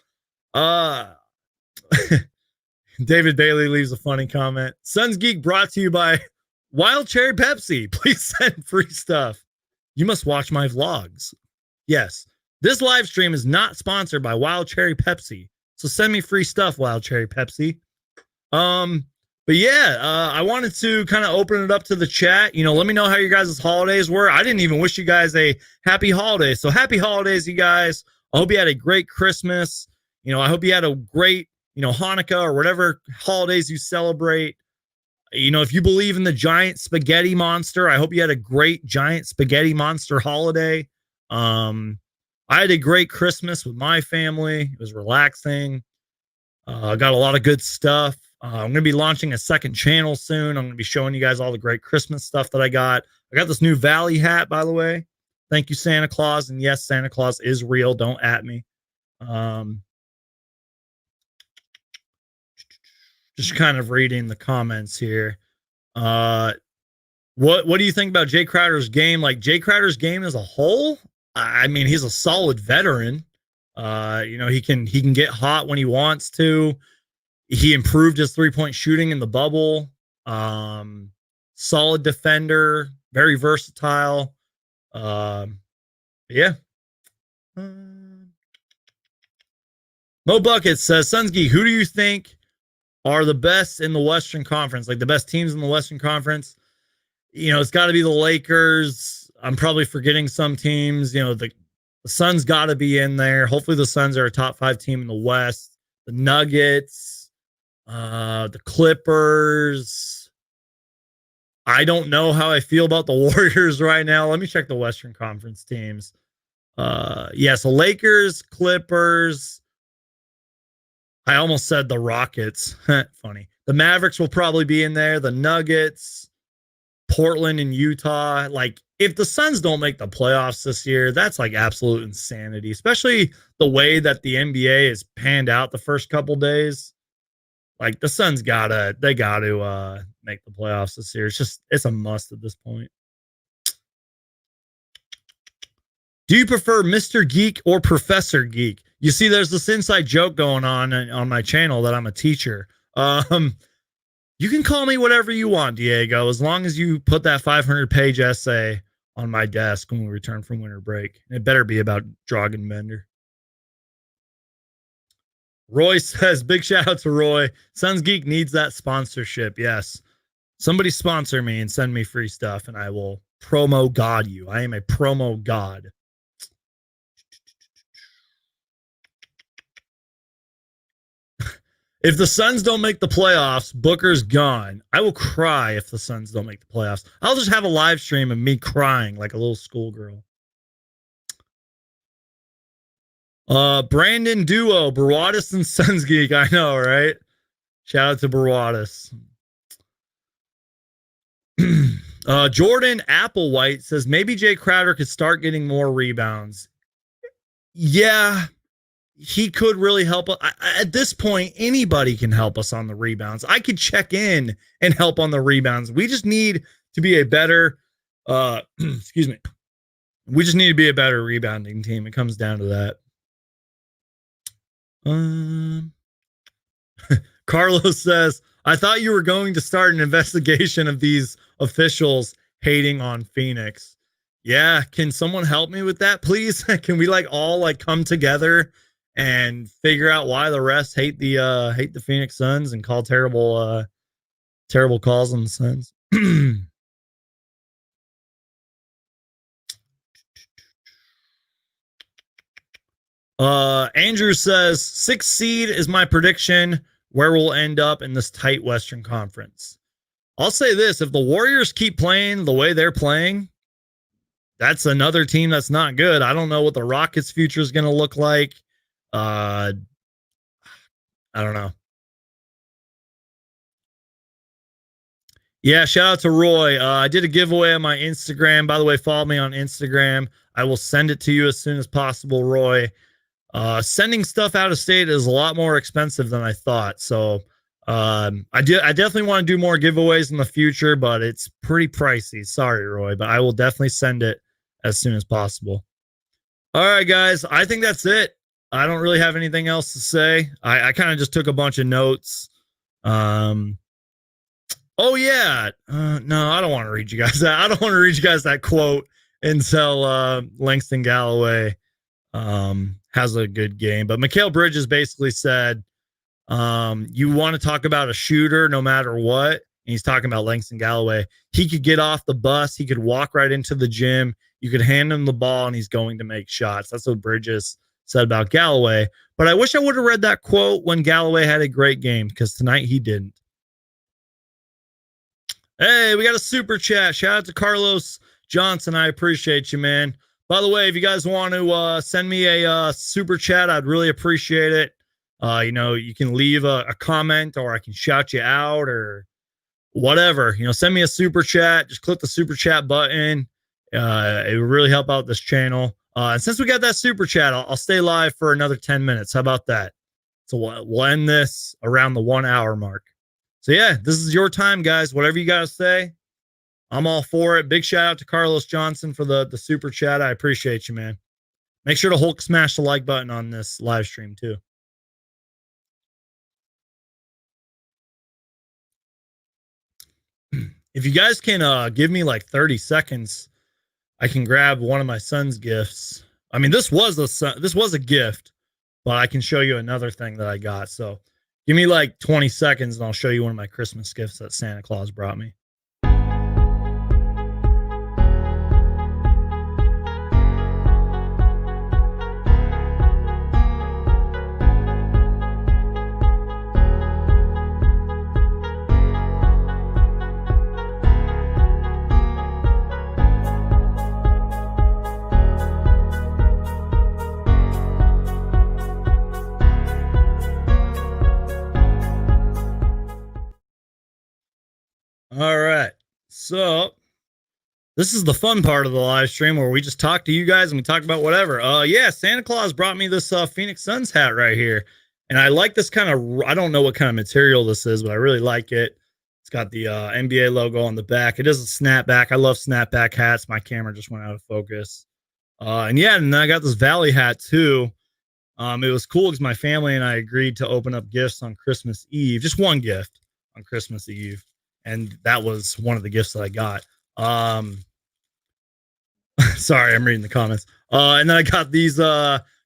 David Bailey leaves a funny comment. Suns Geek brought to you by Wild Cherry Pepsi. Please send free stuff. You must watch my vlogs. Yes, this live stream is not sponsored by Wild Cherry Pepsi, so send me free stuff, Wild Cherry Pepsi. But yeah, I wanted to kind of open it up to the chat. Let me know how your guys' holidays were. I didn't even wish you guys a happy holiday. So happy holidays, you guys. I hope you had a great Christmas. I hope you had a great, Hanukkah or whatever holidays you celebrate. If you believe in the giant spaghetti monster, I hope you had a great giant spaghetti monster holiday. I had a great Christmas with my family. It was relaxing. I got a lot of good stuff. I'm going to be launching a second channel soon. I'm going to be showing you guys all the great Christmas stuff that I got. I got this new Valley hat, by the way. Thank you, Santa Claus. And yes, Santa Claus is real. Don't at me. Just kind of reading the comments here. What do you think about Jay Crowder's game? Like, Jay Crowder's game as a whole? I mean, he's a solid veteran. He can get hot when he wants to. He improved his 3-point shooting in the bubble. Solid defender, very versatile. Yeah. Mo Bucket says, Suns Geek, who do you think are the best in the Western Conference? Like, the best teams in the Western Conference? It's got to be the Lakers. I'm probably forgetting some teams. The Suns got to be in there. Hopefully the Suns are a top 5 team in the West. The Nuggets, the Clippers. I don't know how I feel about the Warriors right now. Let me check the Western Conference teams. So Lakers, Clippers. I almost said the Rockets. Funny. The Mavericks will probably be in there. The Nuggets. Portland and Utah. Like, if the Suns don't make the playoffs this year, that's like absolute insanity, especially the way that the NBA is panned out the first couple days. Like, the Suns gotta make the playoffs this year. It's a must at this point. Do you prefer Mr. Geek or Professor Geek? You see, there's this inside joke going on my channel that I'm a teacher. You can call me whatever you want, Diego, as long as you put that 500-page essay on my desk when we return from winter break. It better be about Drogenbender. Roy says, big shout out to Roy. Suns Geek needs that sponsorship. Yes. Somebody sponsor me and send me free stuff, and I will promo god you. I am a promo god. If the Suns don't make the playoffs, Booker's gone. I will cry if the Suns don't make the playoffs. I'll just have a live stream of me crying like a little schoolgirl. Brandon Duo, Barawadis and Suns Geek. I know, right? Shout out to Barawadis. Jordan Applewhite says maybe Jay Crowder could start getting more rebounds. Yeah, he could really help. At this point, anybody can help us on the rebounds. I could check in and help on the rebounds. We just need to be a better, excuse me. We just need to be a better rebounding team. It comes down to that. Carlos says, I thought you were going to start an investigation of these officials hating on Phoenix. Yeah, can someone help me with that, please? Can we all come together and figure out why the refs hate the Phoenix Suns and call terrible calls on the Suns? Andrew says 6th seed is my prediction where we'll end up in this tight Western Conference. I'll say this, if the Warriors keep playing the way they're playing, that's another team that's not good. I don't know what the Rockets' future is going to look like. I don't know. Yeah, shout out to Roy. I did a giveaway on my Instagram. By the way, follow me on Instagram. I will send it to you as soon as possible, Roy. Sending stuff out of state is a lot more expensive than I thought. So I definitely want to do more giveaways in the future, but it's pretty pricey. Sorry, Roy, but I will definitely send it as soon as possible. All right, guys. I think that's it. I don't really have anything else to say. I kind of just took a bunch of notes. Oh yeah. No, I don't want to read you guys that. I don't want to read you guys that quote until Langston Galloway has a good game. But Mikal Bridges basically said, you want to talk about a shooter no matter what. And he's talking about Langston Galloway. He could get off the bus. He could walk right into the gym. You could hand him the ball and he's going to make shots. That's what Bridges said about Galloway. But I wish I would have read that quote when Galloway had a great game, because tonight he didn't. Hey, we got a super chat. Shout out to Carlos Johnson. I appreciate you, man. By the way, if you guys want to send me a super chat, I'd really appreciate it. You can leave a comment, or I can shout you out, or whatever. Send me a super chat. Just click the super chat button. It would really help out this channel. And since we got that super chat, I'll stay live for another 10 minutes. How about that? So we'll end this around the 1 hour mark. So yeah, this is your time, guys. Whatever you guys say, I'm all for it. Big shout out to Carlos Johnson for the super chat. I appreciate you, man. Make sure to Hulk smash the like button on this live stream too. If you guys can give me 30 seconds, I can grab one of my son's gifts. I mean, this was a gift, but I can show you another thing that I got. So give me 20 seconds and I'll show you one of my Christmas gifts that Santa Claus brought me. All right. So This is the fun part of the live stream where we just talk to you guys and we talk about whatever. Yeah, Santa Claus brought me this Phoenix Suns hat right here. And I like this kind of, I don't know what kind of material this is, but I really like it. It's got the NBA logo on the back. It is a snapback. I love snapback hats. My camera just went out of focus. And yeah, and then I got this Valley hat too. It was cool because my family and I agreed to open up gifts on Christmas Eve, just one gift on Christmas Eve. And that was one of the gifts that I got. Sorry, I'm reading the comments. And then I got these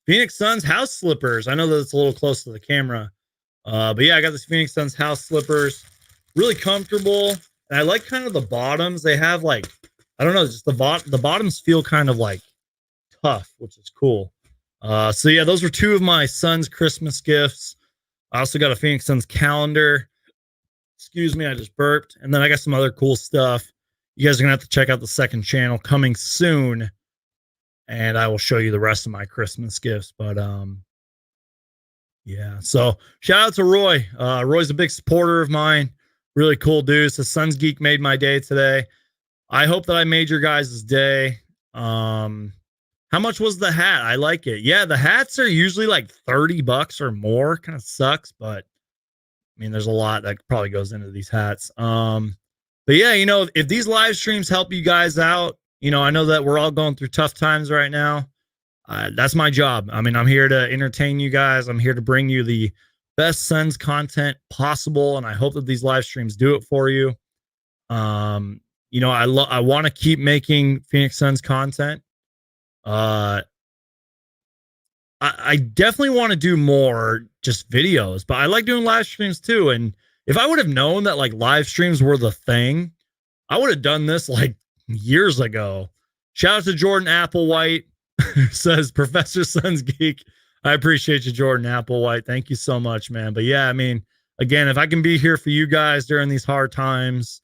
Phoenix Suns house slippers. I know that it's a little close to the camera. But yeah, I got this Phoenix Suns house slippers. Really comfortable. And I like kind of the bottoms. They have like, I don't know, just the bottoms feel kind of like tough, which is cool. So yeah, those were two of my son's Christmas gifts. I also got a Phoenix Suns calendar. Excuse me, I just burped. And then I got some other cool stuff. You guys are gonna have to check out the second channel coming soon, and I will show you the rest of my Christmas gifts. But yeah. So shout out to Roy. Roy's a big supporter of mine. Really cool dude. So Sons Geek made my day today. I hope that I made your guys' day. How much was the hat? I like it. Yeah, the hats are usually like $30 or more. Kind of sucks, but I mean, there's a lot that probably goes into these hats. But yeah, you know, if these live streams help you guys out, you know, I know that we're all going through tough times right now. That's my job. I mean, I'm here to entertain you guys. I'm here to bring you the best Suns content possible, and I hope that these live streams do it for you. You know, I want to keep making Phoenix Suns content. I definitely want to do more just videos, but I like doing live streams too. And if I would have known that like live streams were the thing, I would have done this like years ago. Shout out to Jordan Applewhite, who says Professor Sons Geek. I appreciate you, Jordan Applewhite. Thank you so much, man. But yeah, I mean, again, if I can be here for you guys during these hard times,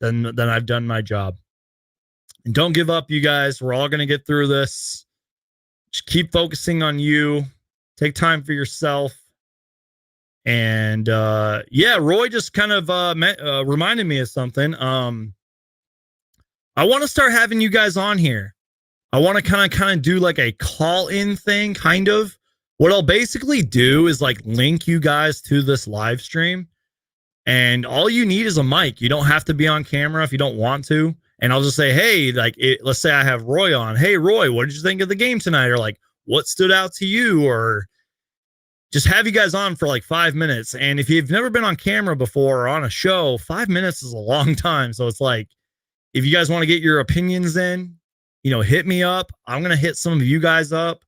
then I've done my job. And don't give up, you guys. We're all going to get through this. Just keep focusing on you. Take time for yourself. And yeah, Roy just kind of reminded me of something. I want to start having you guys on here. I want to kind of do like a call-in thing, kind of. What I'll basically do is like link you guys to this live stream. And all you need is a mic. You don't have to be on camera if you don't want to. And I'll just say, hey, like, let's say I have Roy on. Hey, Roy, what did you think of the game tonight? Or like, what stood out to you? Or just have you guys on for like 5 minutes. And if you've never been on camera before or on a show, 5 minutes is a long time. So it's like, if you guys want to get your opinions in, you know, hit me up. I'm going to hit some of you guys up.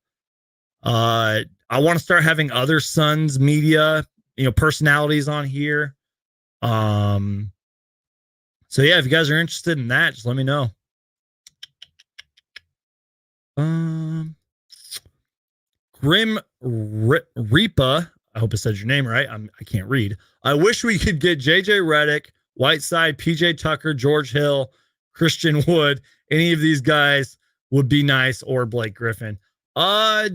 I want to start having other Suns media, you know, personalities on here. So yeah, if you guys are interested in that, just let me know. Grim Reapa, I hope I said your name right. I can't read. I wish we could get JJ Redick, Whiteside, PJ Tucker, George Hill, Christian Wood. Any of these guys would be nice, or Blake Griffin. I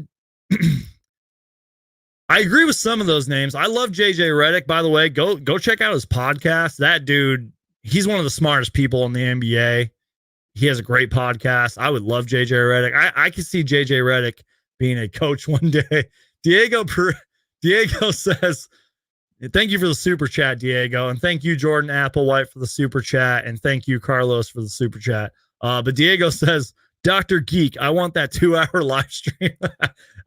agree with some of those names. I love JJ Redick, by the way. Go check out his podcast. That dude, he's one of the smartest people in the NBA. He has a great podcast. I would love JJ Redick. I could see JJ Redick being a coach one day. Diego says, thank you for the super chat, Diego. And thank you, Jordan Applewhite, for the super chat. And thank you, Carlos, for the super chat. But Diego says, Dr. Geek, I want that 2-hour live stream.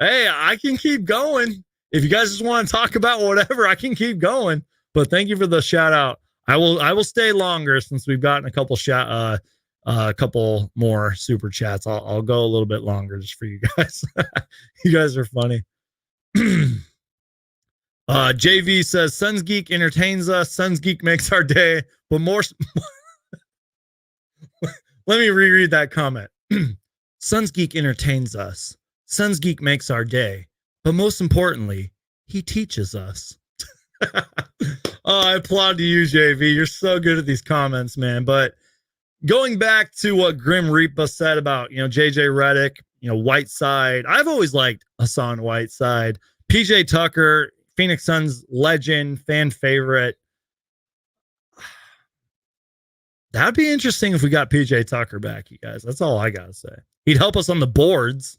Hey, I can keep going. If you guys just want to talk about whatever, I can keep going. But thank you for the shout out. I will stay longer since we've gotten a couple more super chats. I'll go a little bit longer just for you guys. You guys are funny. JV says Sons Geek entertains us. Sons Geek makes our day. But more. Let me reread that comment. Sons Geek entertains us. Sons Geek makes our day. But most importantly, he teaches us. Oh, I applaud to you, JV. You're so good at these comments, man. But going back to what Grim Reapa said about, you know, JJ Redick, you know, Whiteside. I've always liked Hassan Whiteside. PJ Tucker, Phoenix Suns legend, fan favorite. That'd be interesting if we got PJ Tucker back, you guys. That's all I gotta say. He'd help us on the boards.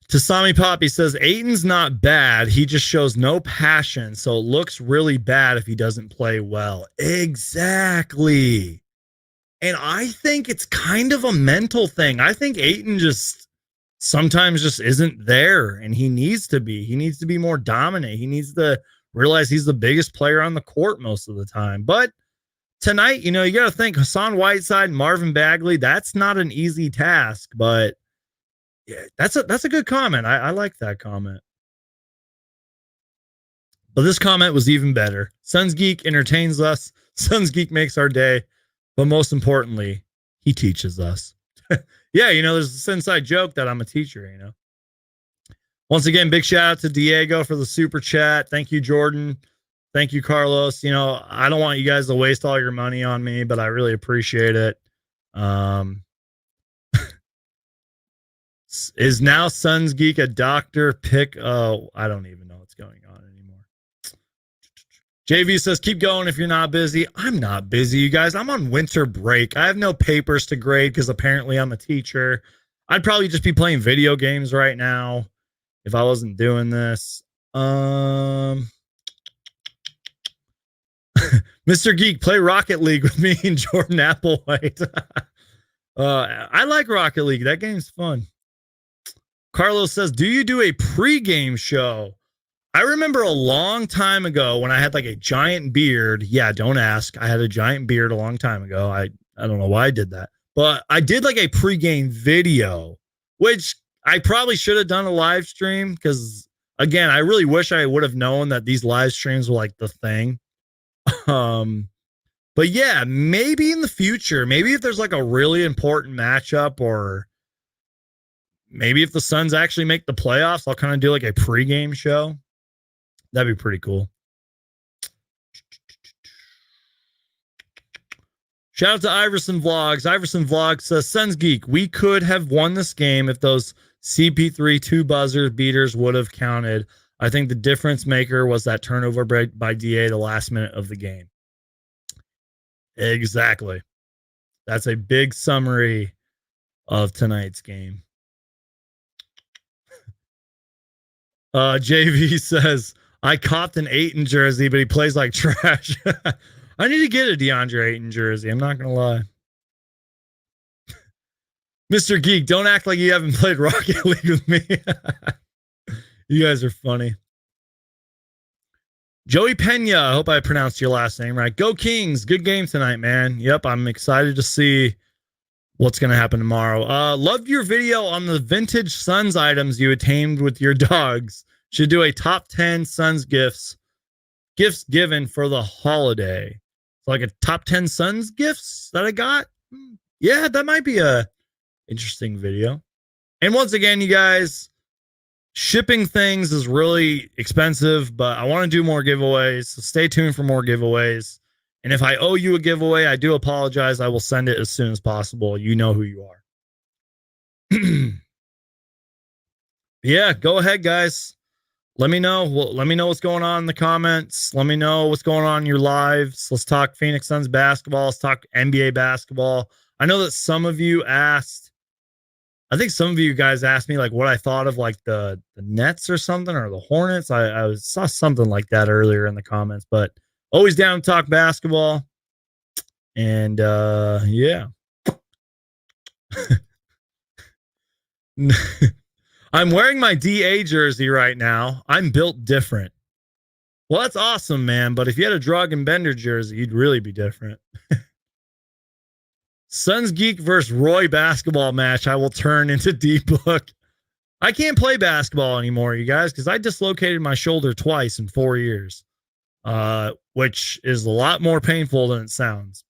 Tasami Poppy says Aiton's not bad. He just shows no passion, so it looks really bad if he doesn't play well. Exactly. And I think it's kind of a mental thing. I think Aiton just sometimes just isn't there, and he needs to be. He needs to be more dominant. He needs to realize he's the biggest player on the court most of the time. But tonight, you got to think Hassan Whiteside, Marvin Bagley, that's not an easy task, but yeah, that's a good comment. I like that comment. But this comment was even better. Suns Geek entertains us. Suns Geek makes our day. But most importantly, he teaches us. Yeah, there's this inside joke that I'm a teacher, Once again, big shout out to Diego for the super chat. Thank you, Jordan. Thank you, Carlos. I don't want you guys to waste all your money on me, but I really appreciate it. Is now Suns Geek a doctor pick? Oh, I don't even know what's going on anymore. JV says, keep going if you're not busy. I'm not busy, you guys. I'm on winter break. I have no papers to grade because apparently I'm a teacher. I'd probably just be playing video games right now if I wasn't doing this. Mr. Geek, play Rocket League with me and Jordan Applewhite. I like Rocket League. That game's fun. Carlos says, do you do a pregame show? I remember a long time ago when I had like a giant beard. Yeah, don't ask. I had a giant beard a long time ago. I don't know why I did that. But I did like a pregame video, which I probably should have done a live stream because, again, I really wish I would have known that these live streams were like the thing. But yeah, maybe in the future, maybe if there's like a really important matchup or maybe if the Suns actually make the playoffs, I'll kind of do like a pregame show. That'd be pretty cool. Shout out to Iverson Vlogs. Iverson Vlogs says, Suns Geek, we could have won this game if those CP3 two buzzer beaters would have counted. I think the difference maker was that turnover by DA the last minute of the game. Exactly. That's a big summary of tonight's game. JV says, I copped an Ayton jersey, but he plays like trash. I need to get a DeAndre Ayton jersey. I'm not going to lie. Mr. Geek, don't act like you haven't played Rocket League with me. You guys are funny. Joey Pena, I hope I pronounced your last name right. Go Kings. Good game tonight, man. Yep, I'm excited to see what's going to happen tomorrow. Loved your video on the vintage Suns items you attained with your dogs. Should do a top 10 Suns gifts given for the holiday. Like a top 10 Suns gifts that I got. Yeah, that might be a interesting video. And once again, you guys, shipping things is really expensive, but I want to do more giveaways. So stay tuned for more giveaways. And if I owe you a giveaway, I do apologize. I will send it as soon as possible. You know who you are. Yeah, go ahead, guys. Let me know. Let me know what's going on in the comments. Let me know what's going on in your lives. Let's talk Phoenix Suns basketball. Let's talk NBA basketball. I know that some of you asked, I think some of you guys asked me like what I thought of like the Nets or something or the Hornets. I saw something like that earlier in the comments, but always down to talk basketball. And yeah. I'm wearing my DA jersey right now. I'm built different. Well, that's awesome, man. But if you had a Drug and Bender jersey, you'd really be different. Suns Geek versus Roy basketball match. I will turn into D-Book. I can't play basketball anymore, you guys, because I dislocated my shoulder twice in 4 years, which is a lot more painful than it sounds.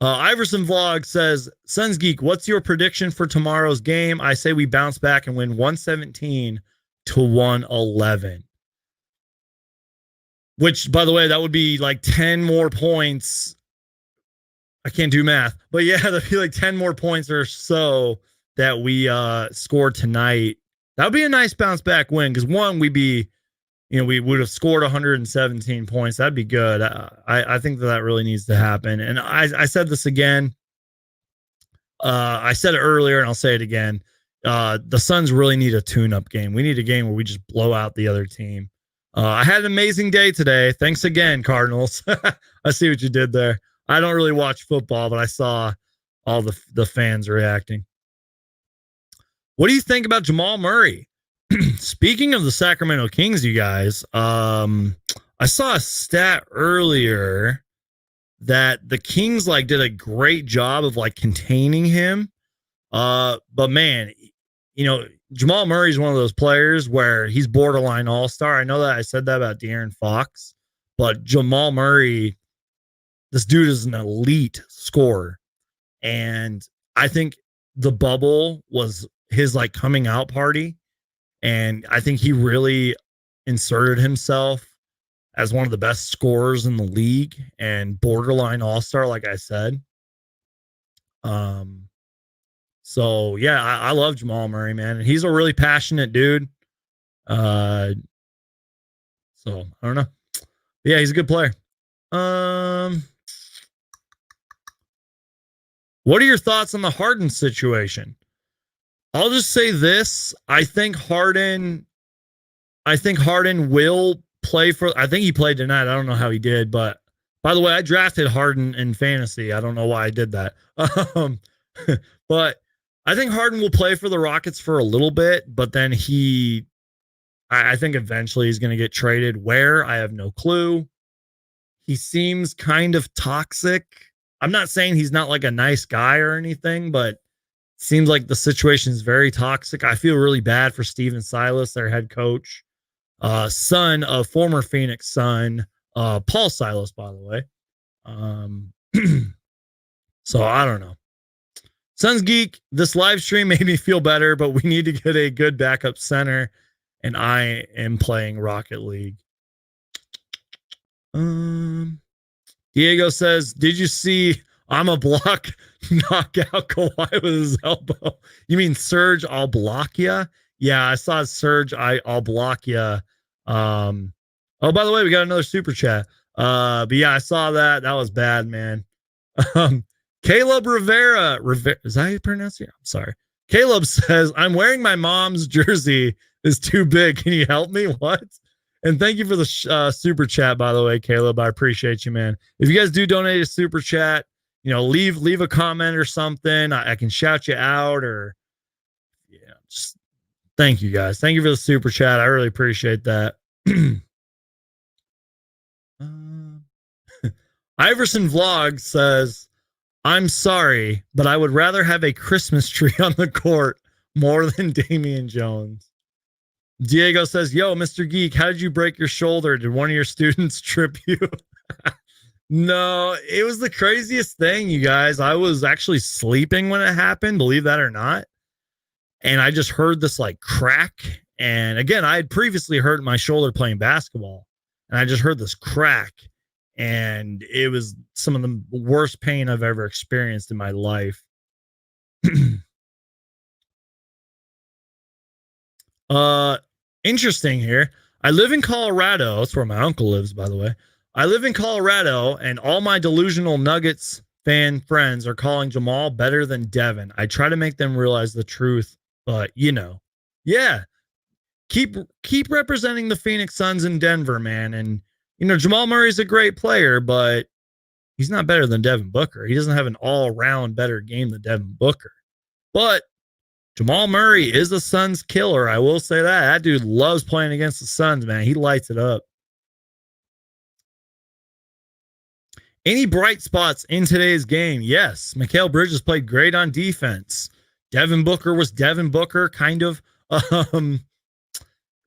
Iverson Vlog says, Suns Geek, what's your prediction for tomorrow's game? I say we bounce back and win 117 to 111. Which, by the way, that would be like 10 more points. I can't do math. But yeah, that'd be like 10 more points or so that we scored tonight That would be a nice bounce back win because one, we would have scored 117 points. That'd be good. I think that really needs to happen. And I said this again. I said it earlier and I'll say it again. The Suns really need a tune-up game. We need a game where we just blow out the other team. I had an amazing day today. Thanks again, Cardinals. I see what you did there. I don't really watch football, but I saw all the fans reacting. What do you think about Jamal Murray? Speaking of the Sacramento Kings, you guys, I saw a stat earlier that the Kings did a great job of containing him. But man, Jamal Murray is one of those players where he's borderline all-star. I know that I said that about De'Aaron Fox, but Jamal Murray, this dude is an elite scorer. And I think the bubble was his coming out party. And I think he really inserted himself as one of the best scorers in the league and borderline all-star, like I said. So yeah, I love Jamal Murray, man. And he's a really passionate dude. So I don't know. Yeah, he's a good player. What are your thoughts on the Harden situation? I'll just say this. I think Harden will play for, I think he played tonight. I don't know how he did, but by the way, I drafted Harden in fantasy. I don't know why I did that. But I think Harden will play for the Rockets for a little bit, but then I think eventually he's going to get traded. Where? I have no clue. He seems kind of toxic. I'm not saying he's not a nice guy or anything, but seems like the situation is very toxic. I feel really bad for Steven Silas, their head coach, son of former Phoenix Sun, Paul Silas, by the way. So I don't know. Suns Geek, this live stream made me feel better, but we need to get a good backup center, and I am playing Rocket League. Diego says, did you see I'm a block knock out Kawhi with his elbow? You mean Serge, I'll block ya? Yeah, I saw Serge, I'll block ya. Oh, by the way, we got another super chat. But yeah, I saw that. That was bad, man. Caleb Rivera, is that how you pronounce it? I'm sorry. Caleb says, I'm wearing my mom's jersey. Is too big. Can you help me? What? And thank you for the super chat, by the way, Caleb. I appreciate you, man. If you guys do donate a super chat, leave a comment or something. I can shout you out, or just thank you guys. Thank you for the super chat. I really appreciate that. Iverson Vlog says, I'm sorry, but I would rather have a Christmas tree on the court more than Damian Jones. Diego says, yo, Mr. Geek, how did you break your shoulder? Did one of your students trip you? No, it was the craziest thing, you guys. I was actually sleeping when it happened, believe that or not. And I just heard this crack. And again, I had previously hurt my shoulder playing basketball. And I just heard this crack. And it was some of the worst pain I've ever experienced in my life. Interesting here. I live in Colorado. That's where my uncle lives, by the way. I live in Colorado, and all my delusional Nuggets fan friends are calling Jamal better than Devin. I try to make them realize the truth, but yeah. Keep representing the Phoenix Suns in Denver, man. And Jamal Murray's a great player, but he's not better than Devin Booker. He doesn't have an all-around better game than Devin Booker. But Jamal Murray is the Suns killer. I will say that. That dude loves playing against the Suns, man. He lights it up. Any bright spots in today's game? Yes. Mikal Bridges played great on defense. Devin Booker was Devin Booker, kind of.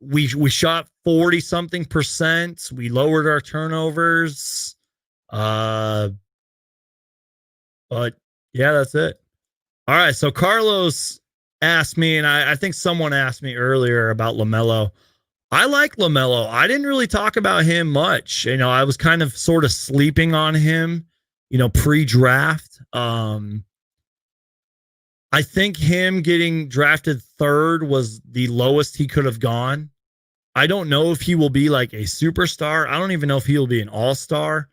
We shot 40-something%. We lowered our turnovers. But yeah, that's it. All right. So Carlos asked me, and I think someone asked me earlier about LaMelo. I like LaMelo. I didn't really talk about him much. I was kind of sort of sleeping on him, pre-draft. I think him getting drafted third was the lowest he could have gone. I don't know if he will be like a superstar. I don't even know if he will be an all-star,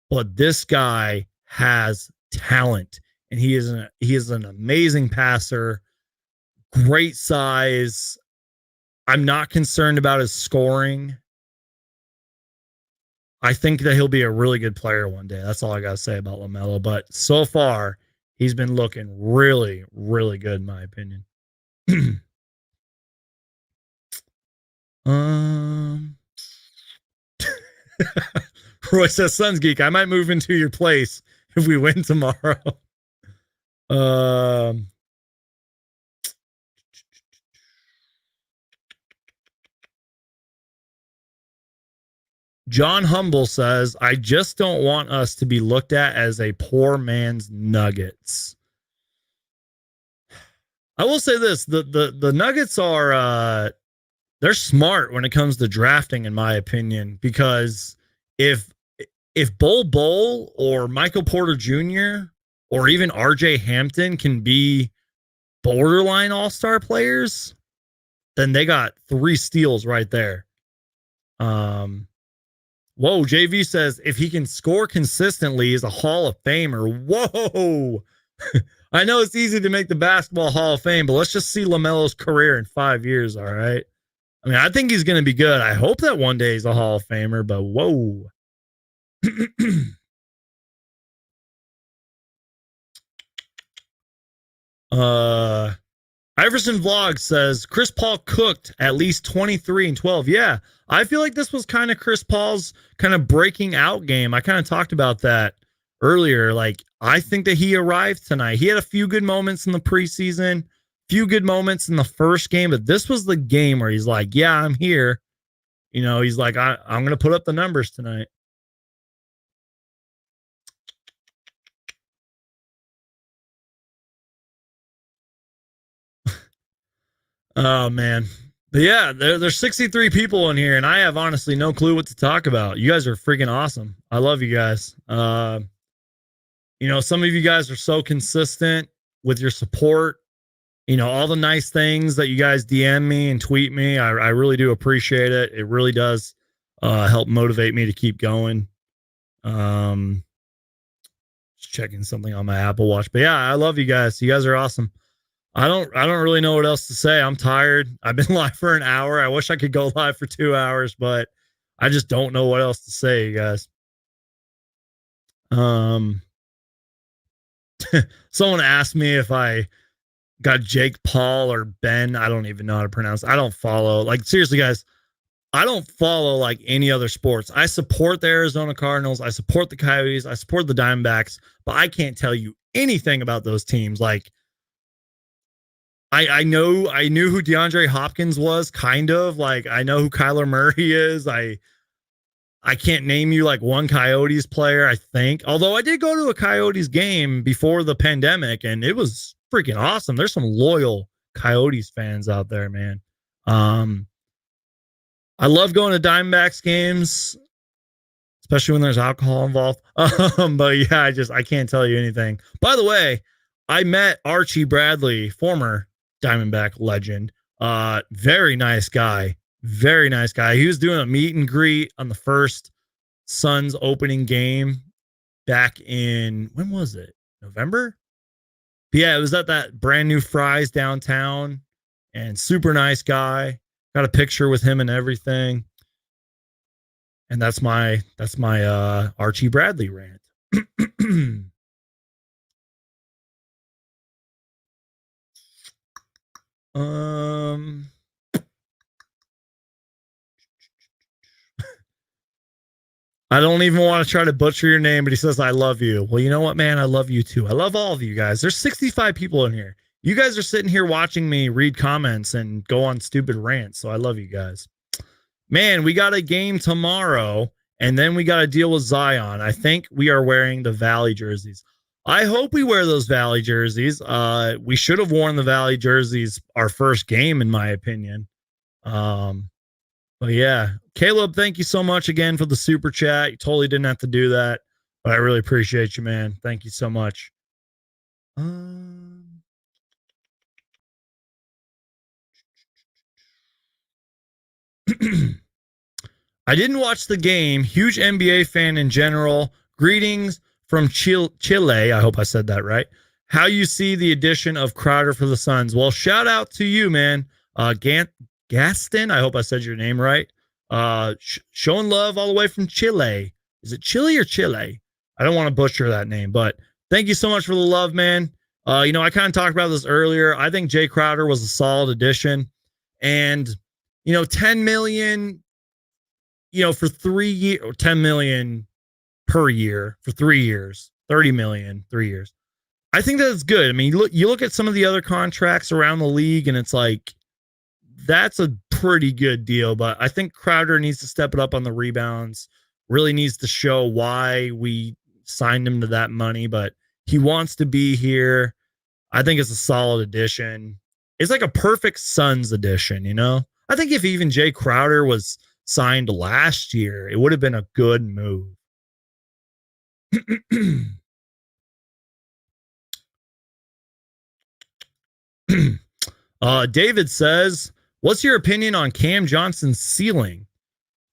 but this guy has talent and he is an amazing passer, great size. I'm not concerned about his scoring. I think that he'll be a really good player one day. That's all I got to say about LaMelo. But so far, he's been looking really, really good, in my opinion. Roy says, Sons Geek, I might move into your place if we win tomorrow. John Humble says, I just don't want us to be looked at as a poor man's Nuggets. I will say this, the Nuggets are they're smart when it comes to drafting, in my opinion, because if Bol or Michael Porter Jr. or even RJ Hampton can be borderline all-star players, then they got 3 steals right there. Whoa, JV says if he can score consistently, he's a Hall of Famer. Whoa. I know it's easy to make the basketball Hall of Fame, but let's just see LaMelo's career in 5 years, all right? I mean, I think he's going to be good. I hope that one day he's a Hall of Famer, but whoa. Iverson Vlog says Chris Paul cooked at least 23 and 12. Yeah, I feel like this was kind of Chris Paul's kind of breaking out game. I kind of talked about that earlier. Like, I think that he arrived tonight. He had a few good moments in the preseason, few good moments in the first game, but this was the game where he's like, yeah, I'm here. You know, he's like, I'm going to put up the numbers tonight. Oh, man. But yeah, there's 63 people in here, and I have honestly no clue what to talk about. You guys are freaking awesome. I love you guys. You know, some of you guys are so consistent with your support. You know, all the nice things that you guys DM me and tweet me. I really do appreciate it. It really does help motivate me to keep going. Just checking something on my Apple Watch. But yeah, I love you guys. You guys are awesome. I don't really know what else to say. I'm tired. I've been live for an hour. I wish I could go live for 2 hours, but I just don't know what else to say, you guys. Someone asked me if I got Jake Paul or Ben. I don't even know how to pronounce. I don't follow. Like, seriously, guys, I don't follow like any other sports. I support the Arizona Cardinals. I support the Coyotes. I support the Diamondbacks, but I can't tell you anything about those teams. Like, I knew who DeAndre Hopkins was, kind of. Like, I know who Kyler Murray is. I can't name you like one Coyotes player, I think. Although I did go to a Coyotes game before the pandemic, and it was freaking awesome. There's some loyal Coyotes fans out there, man. I love going to Diamondbacks games, especially when there's alcohol involved. But yeah, I can't tell you anything. By the way, I met Archie Bradley, former Diamondback legend. Very nice guy. Very nice guy. He was doing a meet and greet on the first Suns opening game back in, when was it? November? But yeah, it was at that brand new Fry's downtown, and super nice guy. Got a picture with him and everything. And that's my Archie Bradley rant. I don't even want to try to butcher your name, but he says, I love you. Well, you know what, man? I love you too. I love all of you guys. There's 65 people in here. You guys are sitting here watching me read comments and go on stupid rants. So I love you guys. Man, we got a game tomorrow, and then we got to deal with Zion. I think we are wearing the Valley jerseys. I hope we wear those Valley jerseys. We should have worn the Valley jerseys our first game, in my opinion. But yeah, Caleb, thank you so much again for the super chat. You totally didn't have to do that, but I really appreciate you, man. Thank you so much. I didn't watch the game. Huge NBA fan in general. Greetings from Chile. I hope I said that right. How you see the addition of Crowder for the Suns? Well, shout out to you, man. Gaston. I hope I said your name right. Showing love all the way from Chile. Is it Chile or Chile? I don't want to butcher that name, but thank you so much for the love, man. I kind of talked about this earlier. I think Jay Crowder was a solid addition, and 10 million, for 3 years, or 10 million per year for 3 years, 30 million 3 years. I think that's good. I mean, you look at some of the other contracts around the league, and it's like that's a pretty good deal. But I think Crowder needs to step it up on the rebounds. Really needs to show why we signed him to that money. But he wants to be here. I think it's a solid addition. It's like a perfect Suns addition, I think if even Jay Crowder was signed last year, it would have been a good move. David says, what's your opinion on Cam Johnson's ceiling?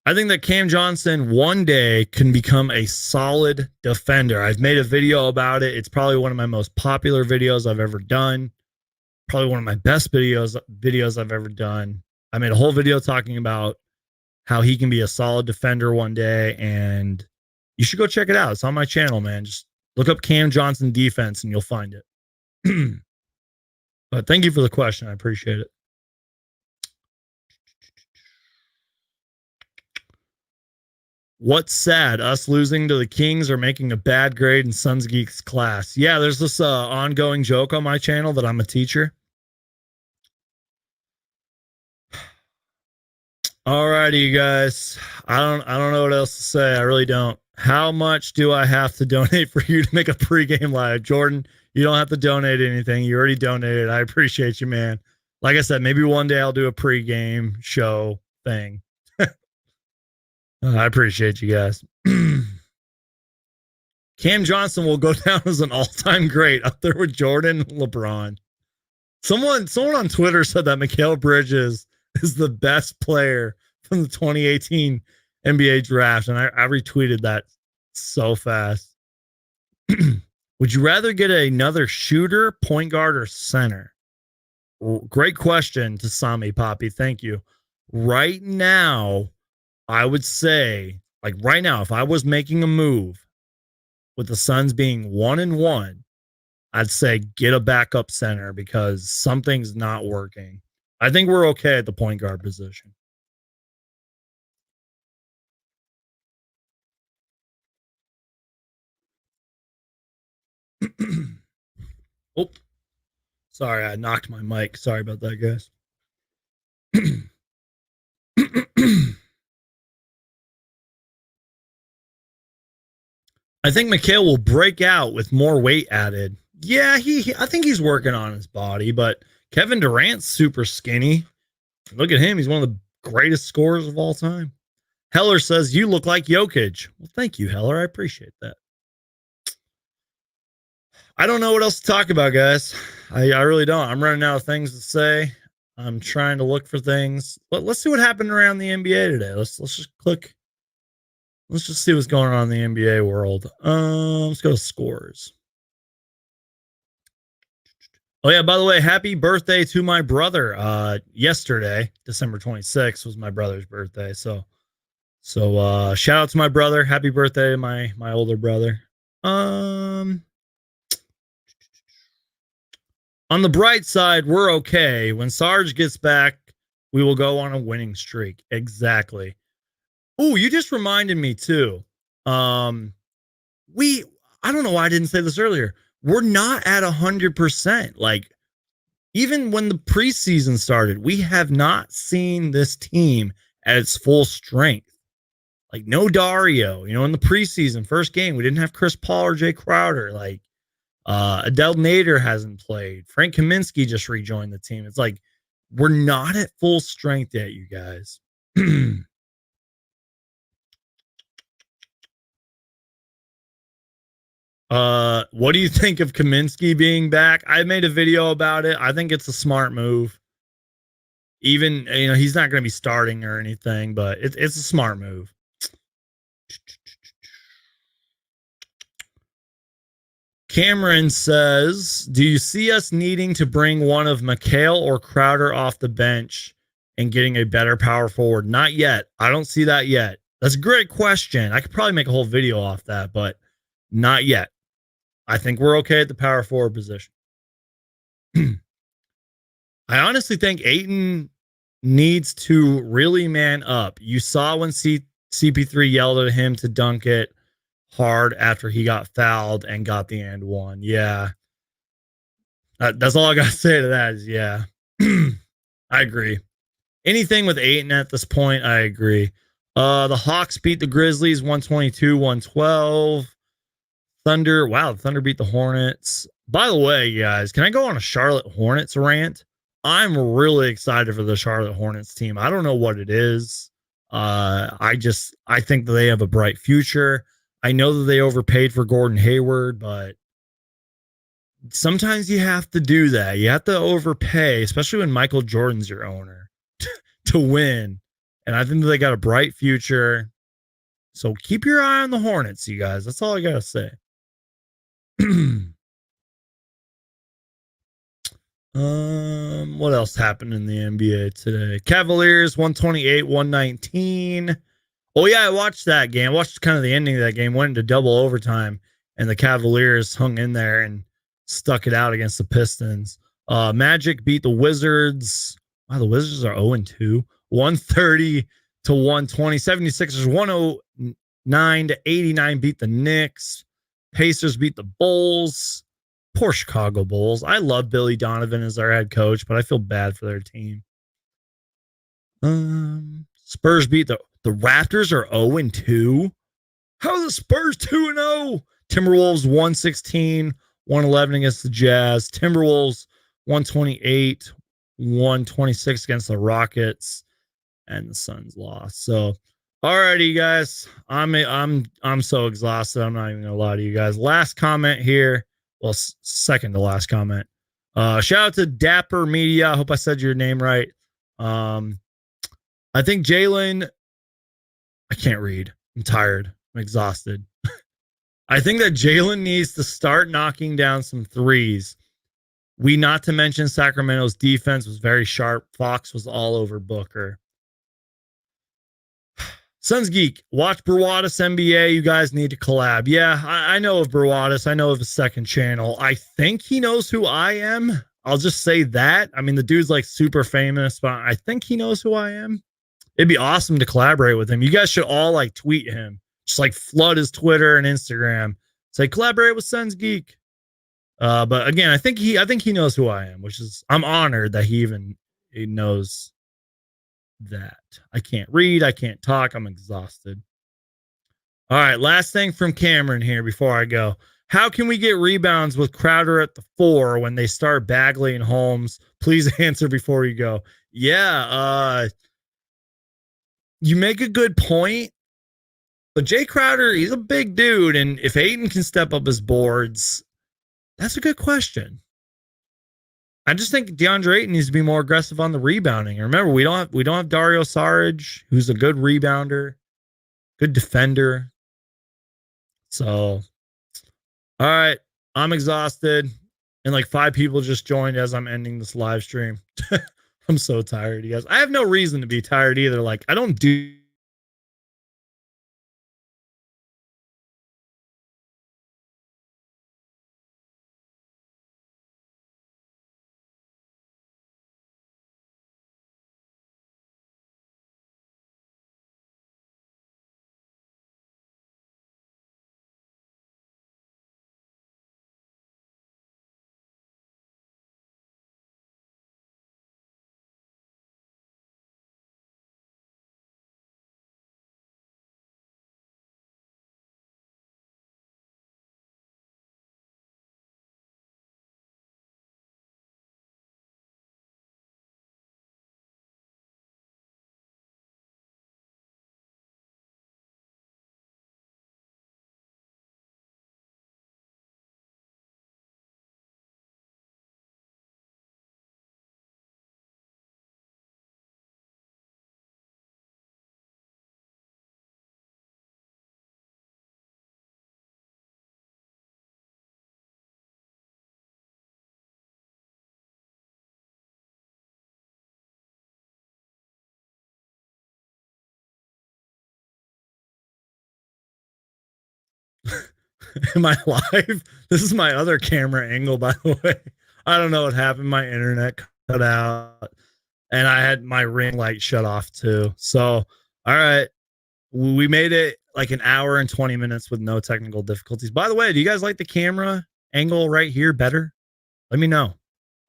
I think that Cam Johnson one day can become a solid defender. I've made a video about it. It's probably one of my most popular videos I've ever done. Probably one of my best videos I've ever done. I made a whole video talking about how he can be a solid defender one day, and you should go check it out. It's on my channel, man. Just look up Cam Johnson defense and you'll find it. But thank you for the question. I appreciate it. What's sad? Us losing to the Kings or making a bad grade in Suns Geeks class? Yeah, there's this ongoing joke on my channel that I'm a teacher. Alrighty, you guys. I don't know what else to say. I really don't. How much do I have to donate for you to make a pregame live? Jordan, you don't have to donate anything. You already donated. I appreciate you, man. Like I said, maybe one day I'll do a pregame show thing. I appreciate you guys. Cam Johnson will go down as an all-time great up there with Jordan and LeBron. Someone on Twitter said that Mikal Bridges is the best player from the 2018 NBA draft, and I retweeted that so fast. Would you rather get another shooter, point guard, or center? Great question to Sami Poppy. Thank you. Right now, I would say, like right now, if I was making a move with the Suns being 1-1, I'd say get a backup center because something's not working. I think we're okay at the point guard position. Oh, sorry, I knocked my mic. Sorry about that, guys. I think Mikal will break out with more weight added. Yeah, I think he's working on his body, but Kevin Durant's super skinny. Look at him. He's one of the greatest scorers of all time. Heller says, you look like Jokic. Well, thank you, Heller. I appreciate that. I don't know what else to talk about, guys. I really don't. I'm running out of things to say. I'm trying to look for things. Let's see what happened around the NBA today. Let's just click. Let's just see what's going on in the NBA world. Let's go to scores. Oh yeah, by the way, happy birthday to my brother. Yesterday, December 26th was my brother's birthday. So shout out to my brother. Happy birthday to my older brother. On the bright side, we're okay. When Sarge gets back, we will go on a winning streak. Exactly. Oh, you just reminded me too. I don't know why I didn't say this earlier. We're not at 100%. Like, even when the preseason started, we have not seen this team at its full strength. Like, no Dario, in the preseason, first game, we didn't have Chris Paul or Jay Crowder. Like, Adele Nader hasn't played. Frank Kaminsky just rejoined the team. It's like, we're not at full strength yet, you guys. What do you think of Kaminsky being back? I made a video about it. I think it's a smart move. Even he's not going to be starting or anything, but it's a smart move. Cameron says, "Do you see us needing to bring one of McHale or Crowder off the bench and getting a better power forward?" Not yet. I don't see that yet. That's a great question. I could probably make a whole video off that, but not yet. I think we're okay at the power forward position. I honestly think Ayton needs to really man up. You saw when CP3 yelled at him to dunk it hard after he got fouled and got the and one. Yeah. That's all I got to say to that is, yeah. I agree. Anything with Ayton at this point, I agree. The Hawks beat the Grizzlies 122-112. Thunder, wow, the Thunder beat the Hornets. By the way, guys, can I go on a Charlotte Hornets rant? I'm really excited for the Charlotte Hornets team. I don't know what it is. I think that they have a bright future. I know that they overpaid for Gordon Hayward, but sometimes you have to do that. You have to overpay, especially when Michael Jordan's your owner, to win. And I think that they got a bright future. So keep your eye on the Hornets, you guys. That's all I got to say. What else happened in the NBA today? Cavaliers 128-119. Oh yeah, I watched that game. I watched kind of the ending of that game. Went into double overtime, and the Cavaliers hung in there and stuck it out against the Pistons. Magic beat the Wizards. Wow, the Wizards are 0-2. 130 to 120. 76ers 109 to 89 beat the Knicks. Pacers beat the Bulls. Poor Chicago Bulls. I love Billy Donovan as our head coach, but I feel bad for their team. Spurs beat the Raptors are 0-2. How are the Spurs 2-0? Timberwolves 116, 111 against the Jazz. Timberwolves 128, 126 against the Rockets, and the Suns lost. So, alrighty, guys. I'm so exhausted. I'm not even gonna lie to you guys. Last comment here. Well, second to last comment. Shout out to Dapper Media. I hope I said your name right. I think Jalen. I can't read. I'm tired. I'm exhausted. I think that Jalen needs to start knocking down some threes. Not to mention Sacramento's defense was very sharp. Fox was all over Booker. Sons Geek, watch Brawadis NBA. You guys need to collab. Yeah, I know of Brawadis. I know of his second channel. I think he knows who I am. I'll just say that. I mean, the dude's like super famous, but I think he knows who I am. It'd be awesome to collaborate with him. You guys should all like tweet him. Just like flood his Twitter and Instagram. Say collaborate with Sons Geek. But again, I think he knows who I am, which is I'm honored that he knows that. I can't read, I can't talk, I'm exhausted. All right, last thing from Cameron here before I go. How can we get rebounds with Crowder at the 4 when they start Bagley and Holmes? Please answer before you go. Yeah, you make a good point. But Jay Crowder, he's a big dude, and if Ayton can step up his boards, that's a good question. I just think DeAndre Ayton needs to be more aggressive on the rebounding. Remember, we don't have Dario Saric, who's a good rebounder, good defender. So, all right, I'm exhausted, and like 5 people just joined as I'm ending this live stream. I'm so tired, you guys. I have no reason to be tired either. Like I don't do Am I live? This is my other camera angle, by the way. I don't know what happened. My internet cut out, and I had my ring light shut off too. So, all right, we made it like an hour and 20 minutes with no technical difficulties. By the way, do you guys like the camera angle right here better? Let me know.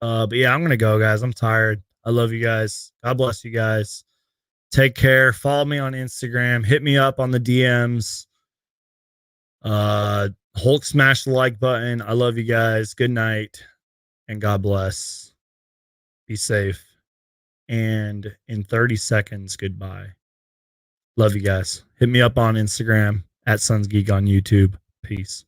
But yeah, I'm gonna go, guys. I'm tired. I love you guys. God bless you guys. Take care. Follow me on Instagram. Hit me up on the DMs. Hulk smash the like button. I love you guys. Good night and God bless. Be safe. And in 30 seconds, goodbye. Love you guys. Hit me up on Instagram at Sons Geek on YouTube. Peace.